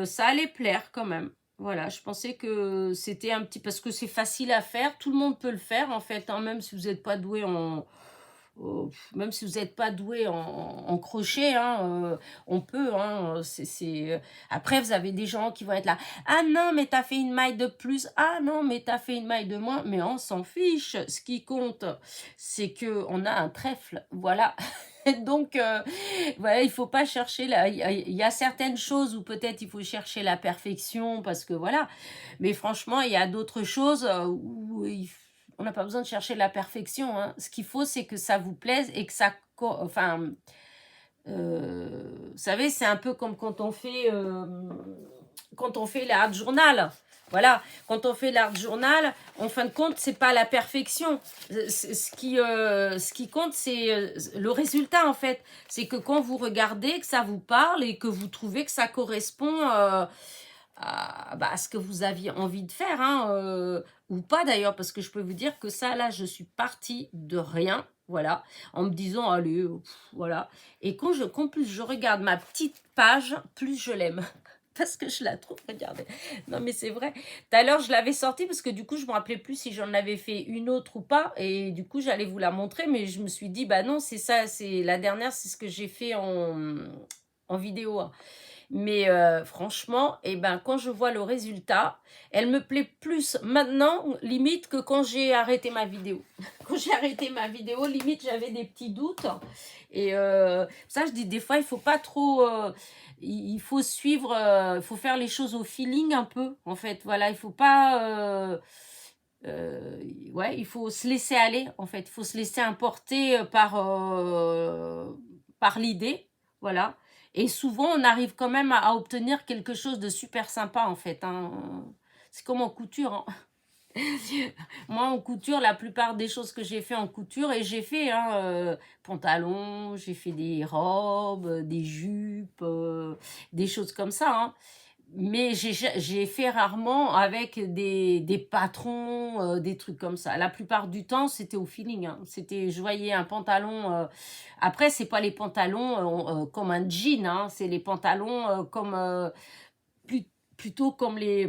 ça allait plaire quand même. Voilà, je pensais que c'était un petit... Parce que c'est facile à faire, tout le monde peut le faire en fait, hein, même si vous n'êtes pas doué même si vous n'êtes pas doué en crochet, hein, on peut. Hein, Après, vous avez des gens qui vont être là. Ah non, mais t'as fait une maille de plus. Ah non, mais t'as fait une maille de moins. Mais on s'en fiche. Ce qui compte, c'est qu'on a un trèfle. Voilà. Donc, voilà, il faut pas chercher... Il y a certaines choses où peut-être il faut chercher la perfection parce que voilà. Mais franchement, il y a d'autres choses où on n'a pas besoin de chercher la perfection. Hein. Ce qu'il faut, c'est que ça vous plaise et que ça... Enfin, vous savez, c'est un peu comme quand on fait l'art journal. Voilà, quand on fait l'art journal, en fin de compte, c'est pas la perfection. Ce qui compte, c'est le résultat, en fait. C'est que quand vous regardez, que ça vous parle et que vous trouvez que ça correspond à ce que vous aviez envie de faire, hein, ou pas d'ailleurs, parce que je peux vous dire que ça, là, je suis partie de rien, voilà, en me disant, allez, voilà. Et qu'en plus je regarde ma petite page, plus je l'aime. Parce que je la trouve, regardez. Non, mais c'est vrai. Tout à l'heure, je l'avais sortie parce que du coup, je ne me rappelais plus si j'en avais fait une autre ou pas. Et du coup, j'allais vous la montrer, mais je me suis dit, bah non, c'est ça, c'est la dernière, c'est ce que j'ai fait en vidéo. Hein. Mais franchement, eh ben, quand je vois le résultat, elle me plaît plus maintenant, limite, que quand j'ai arrêté ma vidéo. Quand j'ai arrêté ma vidéo, limite, j'avais des petits doutes. Et ça, je dis, des fois, il faut pas trop... il faut suivre, il faut faire les choses au feeling un peu, en fait. Voilà, il faut pas... ouais, il faut se laisser aller, en fait. Il faut se laisser importer par l'idée, voilà. Et souvent, on arrive quand même à obtenir quelque chose de super sympa, en fait. Hein. C'est comme en couture. Hein. Moi, en couture, la plupart des choses que j'ai fait en couture, et j'ai fait pantalons, j'ai fait des robes, des jupes, des choses comme ça. Hein. mais j'ai fait rarement avec des patrons, des trucs comme ça. La plupart du temps, c'était au feeling, hein. C'était je voyais un pantalon, après c'est pas les pantalons, comme un jean, hein, c'est les pantalons, comme, plut plutôt comme les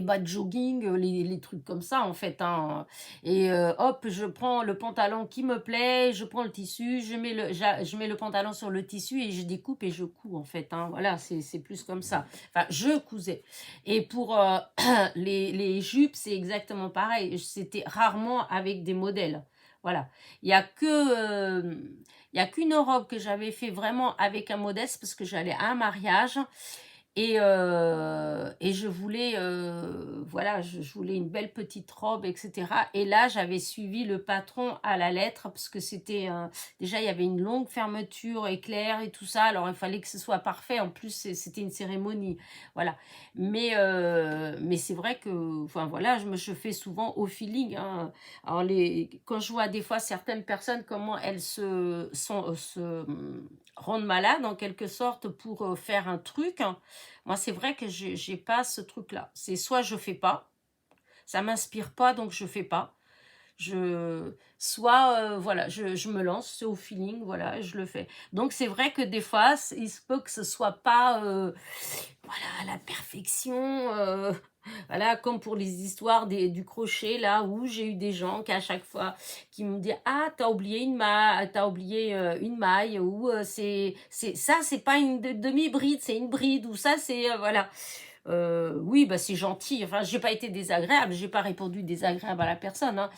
bas de jogging, les trucs comme ça, en fait, hein, et hop, je prends le pantalon qui me plaît, je prends le tissu, je mets le pantalon sur le tissu et je découpe et je couds, en fait, hein. Voilà, c'est plus comme ça. Enfin, je cousais et pour, les jupes, c'est exactement pareil. C'était rarement avec des modèles. Voilà. Il y a que, il y a qu'une robe que j'avais fait vraiment avec un modèle, c'est parce que j'allais à un mariage et je voulais, voilà, je voulais une belle petite robe et cetera et là, j'avais suivi le patron à la lettre parce que c'était, déjà, il y avait une longue fermeture éclair et tout ça, alors il fallait que ce soit parfait. En plus, c'était une cérémonie, voilà. Mais c'est vrai que, enfin, voilà, je fais souvent au feeling, hein. Alors quand je vois des fois certaines personnes, comment elles rendent malades en quelque sorte pour, faire un truc, hein. Moi, c'est vrai que j'ai pas ce truc-là. C'est soit je fais pas, ça m'inspire pas, donc je fais pas. Soit, voilà, je me lance, c'est au feeling, voilà, je le fais. Donc c'est vrai que des fois, il se peut que ce soit pas, voilà, à la perfection, voilà, comme pour les histoires du crochet, là, où j'ai eu des gens qui à chaque fois, qui me disent: «Ah, t'as oublié, une maille» ou, «Ça, c'est pas une demi-bride, c'est une bride» ou «Ça, c'est», voilà. Oui, bah, c'est gentil, enfin, j'ai pas été désagréable, j'ai pas répondu désagréable à la personne, hein.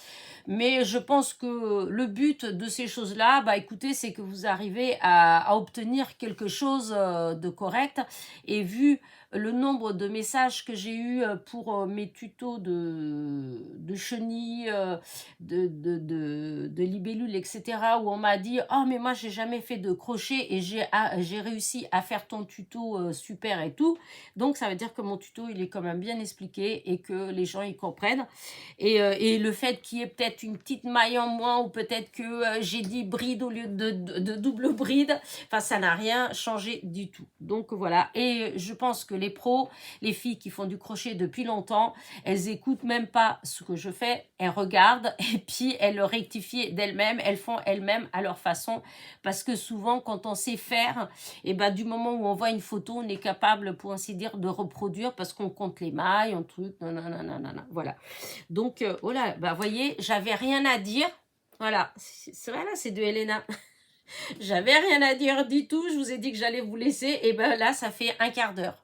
Mais je pense que le but de ces choses-là, bah, écoutez, c'est que vous arrivez à obtenir quelque chose, de correct et vu le nombre de messages que j'ai eus, pour, mes tutos de chenilles, de libellules et cetera, où on m'a dit: «Oh mais moi j'ai jamais fait de crochet et j'ai réussi à faire ton tuto, super et tout». Donc ça veut dire que mon tuto, il est quand même bien expliqué et que les gens, ils comprennent et le fait qu'il y ait peut-être une petite maille en moins ou peut-être que, j'ai dit bride au lieu de double bride, enfin ça n'a rien changé du tout. Donc voilà et je pense que les pros, les filles qui font du crochet depuis longtemps, elles écoutent même pas ce que je fais, elles regardent et puis elles le rectifient d'elles-mêmes, elles font elles-mêmes à leur façon parce que souvent quand on sait faire et ben du moment où on voit une photo, on est capable pour ainsi dire de reproduire parce qu'on compte les mailles, on truc, nanana, voilà. Donc, voilà, bah, voyez, j'avais rien à dire. Voilà, c'est voilà, c'est de Helena. J'avais rien à dire du tout. Je vous ai dit que j'allais vous laisser. Et ben là, ça fait un quart d'heure.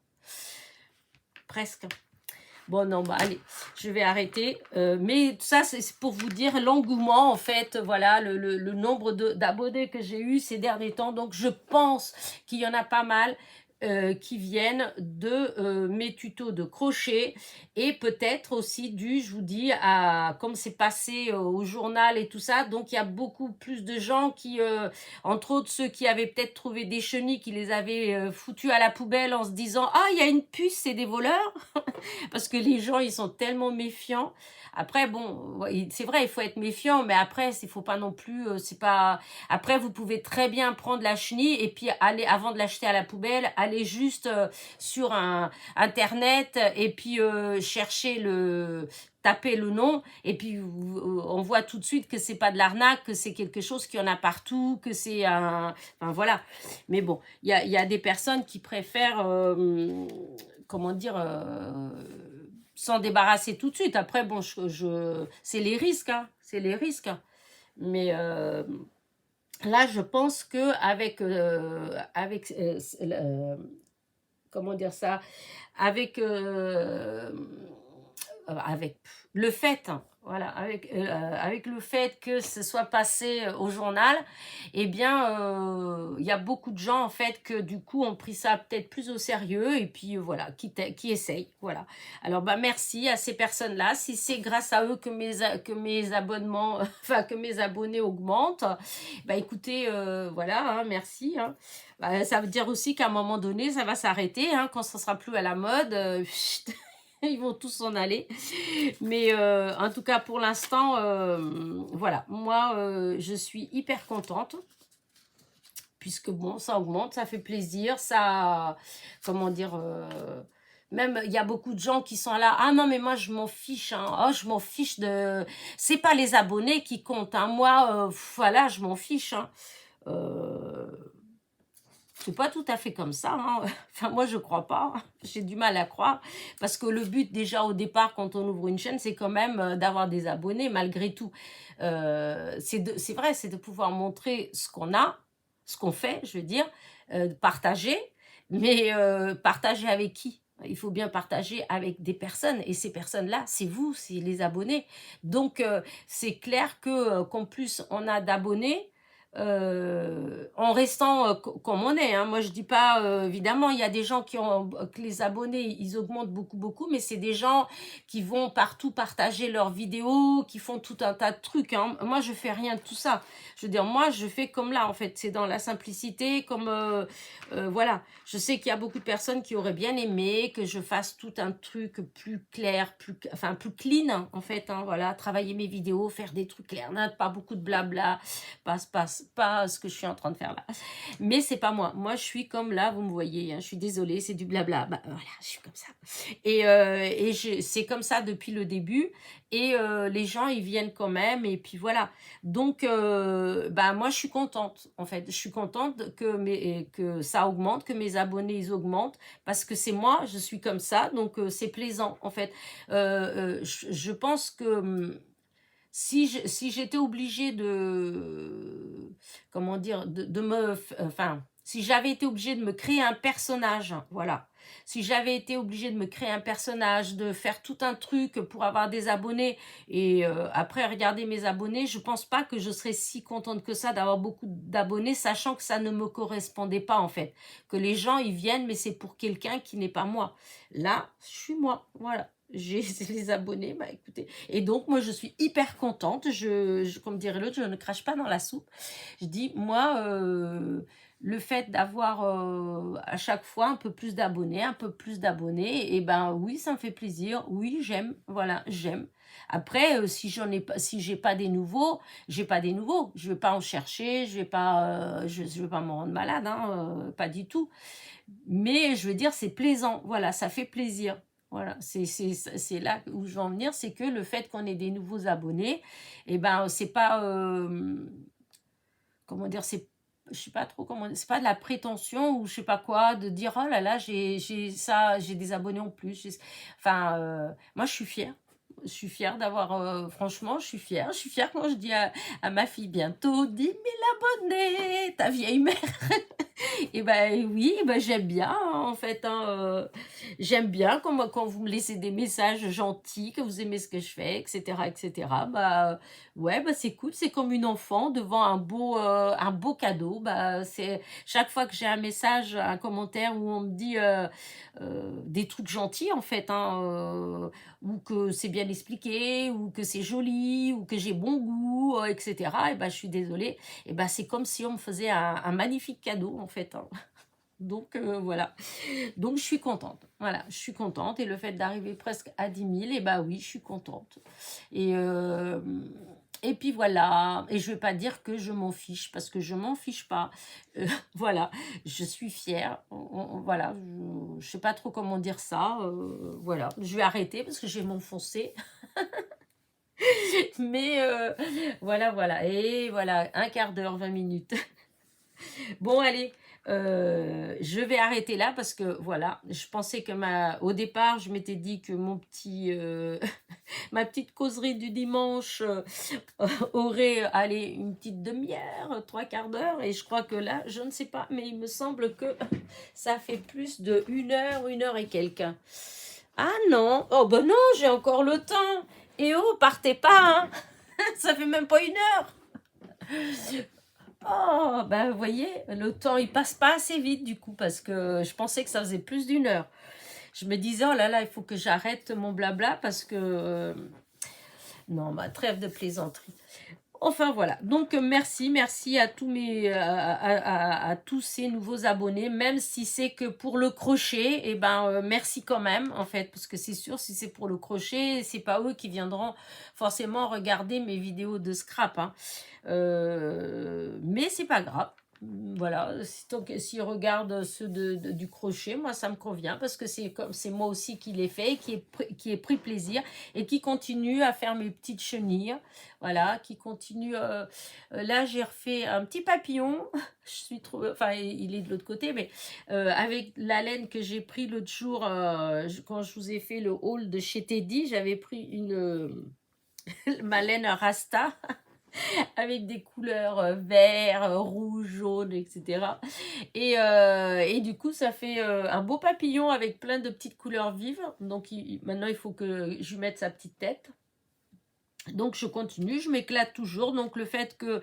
Presque. Bon, non, bah allez, je vais arrêter. Mais ça, c'est pour vous dire l'engouement, en fait, voilà, le nombre d'abonnés que j'ai eu ces derniers temps. Donc, je pense qu'il y en a pas mal qui viennent de mes tutos de crochet et peut-être aussi dû, je vous dis, à comme c'est passé au journal et tout ça. Donc, il y a beaucoup plus de gens qui, entre autres ceux qui avaient peut-être trouvé des chenilles, qui les avaient foutues à la poubelle en se disant: «Ah, il y a une puce, c'est des voleurs». Parce que les gens, ils sont tellement méfiants. Après, bon, ouais, c'est vrai, il faut être méfiant, mais après, il faut pas non plus, c'est pas. Après, vous pouvez très bien prendre la chenille et puis aller, avant de l'acheter à la poubelle, aller juste sur Internet et puis chercher taper le nom et puis on voit tout de suite que c'est pas de l'arnaque, que c'est quelque chose qu'il y en a partout, que c'est un, enfin voilà. Mais bon, il y a des personnes qui préfèrent, comment dire, s'en débarrasser tout de suite. Après, bon, c'est les risques, hein, c'est les risques, hein. Mais là, je pense que avec comment dire ça, avec avec le fait, hein, voilà, avec le fait que ce soit passé au journal, eh bien, il y a beaucoup de gens, en fait, que du coup, ont pris ça peut-être plus au sérieux et puis voilà, qui essayent, voilà. Alors, bah, merci à ces personnes-là. Si c'est grâce à eux que mes abonnements, enfin, que mes abonnés augmentent, bah, écoutez, voilà, hein, merci, hein. Bah, ça veut dire aussi qu'à un moment donné, ça va s'arrêter, hein, quand ça sera plus à la mode, ils vont tous s'en aller. Mais en tout cas, pour l'instant, voilà, moi, je suis hyper contente. puisque bon, ça augmente, ça fait plaisir, ça, comment dire, même il y a beaucoup de gens qui sont là, ah non mais moi je m'en fiche, hein. Oh je m'en fiche de, c'est pas les abonnés qui comptent, hein. Moi, voilà, je m'en fiche, hein. Euh, c'est pas tout à fait comme ça, hein. Enfin, moi, je crois pas. J'ai du mal à croire. Parce que le but, déjà, au départ, quand on ouvre une chaîne, c'est quand même d'avoir des abonnés, malgré tout. C'est vrai, c'est de pouvoir montrer ce qu'on a, ce qu'on fait, je veux dire, partager. Mais partager avec qui? Il faut bien partager avec des personnes. Et ces personnes-là, c'est vous, c'est les abonnés. Donc, c'est clair que qu'en plus, on a d'abonnés en restant comme on est, hein. Moi, je dis pas, évidemment, il y a des gens qui ont, que les abonnés, ils augmentent beaucoup, beaucoup, mais c'est des gens qui vont partout partager leurs vidéos, qui font tout un tas de trucs, hein. Moi, je fais rien de tout ça. Je veux dire, moi, je fais comme là, en fait. C'est dans la simplicité, comme, voilà. Je sais qu'il y a beaucoup de personnes qui auraient bien aimé que je fasse tout un truc plus clair, plus, enfin, plus clean, en fait, hein, voilà. Travailler mes vidéos, faire des trucs clairs, pas beaucoup de blabla, pas ce que je suis en train de faire là. Mais c'est pas moi. Moi, je suis comme là, vous me voyez, hein, je suis désolée, c'est du blabla. Bah, voilà, je suis comme ça. C'est comme ça depuis le début. Et les gens, ils viennent quand même. Et puis voilà. Donc, bah, moi, je suis contente, en fait. Je suis contente que ça augmente, que mes abonnés, ils augmentent. Parce que c'est moi, je suis comme ça. Donc, c'est plaisant, en fait. Je pense que si j'étais obligée de, comment dire, enfin, si j'avais été obligée de me créer un personnage, voilà, si j'avais été obligée de me créer un personnage, de faire tout un truc pour avoir des abonnés, et après regarder mes abonnés, je pense pas que je serais si contente que ça d'avoir beaucoup d'abonnés, sachant que ça ne me correspondait pas en fait, que les gens ils viennent, mais c'est pour quelqu'un qui n'est pas moi. Là, je suis moi, voilà. J'ai les abonnés, bah écoutez. Et donc, moi, je suis hyper contente. Comme dirait l'autre, je ne crache pas dans la soupe. Je dis, moi, le fait d'avoir à chaque fois un peu plus d'abonnés, et ben oui, ça me fait plaisir. Oui, j'aime. Voilà, j'aime. Après, si j'ai pas des nouveaux, j'ai pas des nouveaux. Je vais pas en chercher, je vais pas me rendre malade, hein, pas du tout. Mais je veux dire, c'est plaisant. Voilà, ça fait plaisir. Voilà, c'est là où je veux en venir, c'est que le fait qu'on ait des nouveaux abonnés, eh ben, c'est pas, comment dire, je sais pas trop comment, c'est pas de la prétention ou je sais pas quoi, de dire, oh là là, j'ai ça, j'ai des abonnés en plus. Enfin, moi, je suis fière. Je suis fière d'avoir, franchement, je suis fière. Je suis fière quand je dis à ma fille bientôt 10 000 abonnés, ta vieille mère. Et ben oui, ben j'aime bien hein, en fait, hein, j'aime bien quand vous me laissez des messages gentils, que vous aimez ce que je fais, etc., etc. Bah ouais, bah c'est cool, c'est comme une enfant devant un beau cadeau. Bah c'est chaque fois que j'ai un message, un commentaire où on me dit des trucs gentils en fait, hein, ou que c'est bien expliqué, ou que c'est joli, ou que j'ai bon goût, etc. Et ben je suis désolée. Et ben c'est comme si on me faisait un magnifique cadeau en fait, hein. Donc voilà. Donc je suis contente. Voilà, je suis contente. Et le fait d'arriver presque à 10 000, et bah oui, je suis contente. Et, euh, et puis voilà. Et je vais pas dire que je m'en fiche, parce que je m'en fiche pas. Voilà, je suis fière. Voilà, je sais pas trop comment dire ça. Voilà, je vais arrêter parce que je vais m'enfoncer. Mais voilà, voilà. Et voilà, un quart d'heure, 20 minutes. Bon, allez, je vais arrêter là parce que voilà, je pensais que au départ, je m'étais dit que ma petite causerie du dimanche aurait, allez, une petite demi-heure, trois quarts d'heure, et je crois que là, je ne sais pas, mais il me semble que ça fait plus de une heure et quelques. Ah non, oh ben non, j'ai encore le temps. Et oh, partez pas, hein. Ça fait même pas une heure. Oh, ben vous voyez, le temps il passe pas assez vite du coup parce que je pensais que ça faisait plus d'une heure. Je me disais, oh là là, il faut que j'arrête mon blabla parce que... non, bah, trêve de plaisanterie. Enfin voilà, donc merci à à tous ces nouveaux abonnés, même si c'est que pour le crochet, et ben merci quand même en fait, parce que c'est sûr si c'est pour le crochet, c'est pas eux qui viendront forcément regarder mes vidéos de scrap, hein. Mais c'est pas grave. Voilà, tant que s'ils regardent ceux du crochet, moi ça me convient parce que c'est comme c'est moi aussi qui l'ai fait et qui ai pris plaisir et qui continue à faire mes petites chenilles. Voilà, qui continue. Là, j'ai refait un petit papillon. Je suis trop, enfin, il est de l'autre côté, mais avec la laine que j'ai pris l'autre jour, quand je vous ai fait le haul de chez Teddy, j'avais pris ma laine Rasta avec des couleurs vert, rouge, jaune, etc. Et du coup, ça fait un beau papillon avec plein de petites couleurs vives. Donc maintenant, il faut que je lui mette sa petite tête. Donc je continue, je m'éclate toujours. Donc le fait que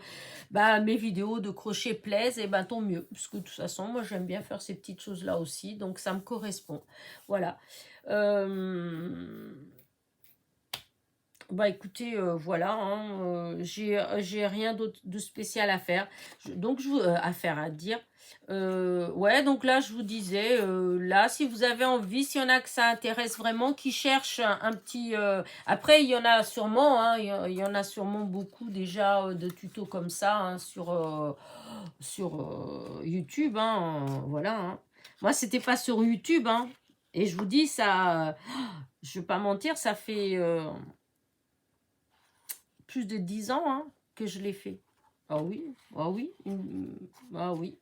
bah, mes vidéos de crochet plaisent, et ben tant mieux. Parce que de toute façon, moi j'aime bien faire ces petites choses-là aussi. Donc ça me correspond. Voilà. Bah écoutez, voilà, hein, j'ai rien d'autre de spécial à faire. À faire, à dire. Ouais, donc là, je vous disais, là, si vous avez envie, s'il y en a que ça intéresse vraiment, qui cherchent un petit... Après, il y en a sûrement, hein, il y en a sûrement beaucoup déjà de tutos comme ça hein, sur YouTube, hein, voilà. Hein. Moi, c'était pas sur YouTube, hein, et je vous dis, ça... je vais pas mentir, ça fait... plus de 10 ans hein, que je l'ai fait. Ah oui, ah oui, ah oui.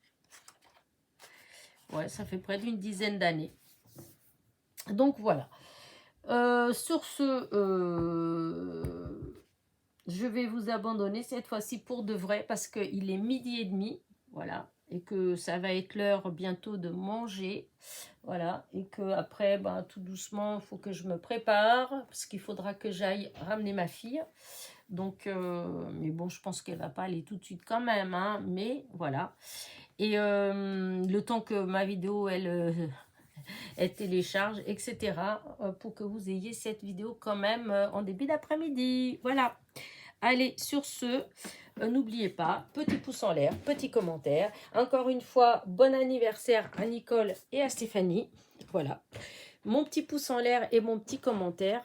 Ouais, ça fait près d'une dizaine d'années. Donc voilà. Sur ce, je vais vous abandonner cette fois-ci pour de vrai parce qu'il est 12h30. Voilà. Et que ça va être l'heure bientôt de manger. Voilà. Et que après, ben, tout doucement, il faut que je me prépare parce qu'il faudra que j'aille ramener ma fille. Donc, mais bon, je pense qu'elle va pas aller tout de suite quand même, hein, mais voilà. Et le temps que ma vidéo, elle télécharge, etc., pour que vous ayez cette vidéo quand même en début d'après-midi. Voilà. Allez, sur ce, n'oubliez pas, petit pouce en l'air, petit commentaire. Encore une fois, bon anniversaire à Nicole et à Stéphanie. Voilà. Mon petit pouce en l'air et mon petit commentaire.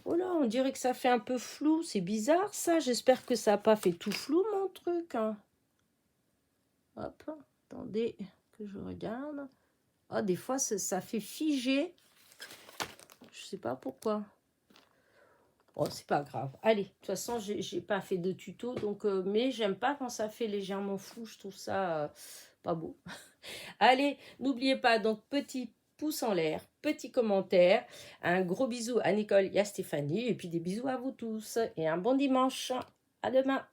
Oh là, on dirait que ça fait un peu flou. C'est bizarre ça. J'espère que ça n'a pas fait tout flou mon truc. Hein. Hop, attendez que je regarde. Ah, des fois ça fait figer. Je sais pas pourquoi. Oh, c'est pas grave. Allez, de toute façon, j'ai pas fait de tuto. Donc, mais j'aime pas quand ça fait légèrement flou. Je trouve ça pas beau. Allez, n'oubliez pas, donc petit pouce en l'air, petit commentaire, un gros bisou à Nicole et à Stéphanie, et puis des bisous à vous tous, et un bon dimanche, à demain.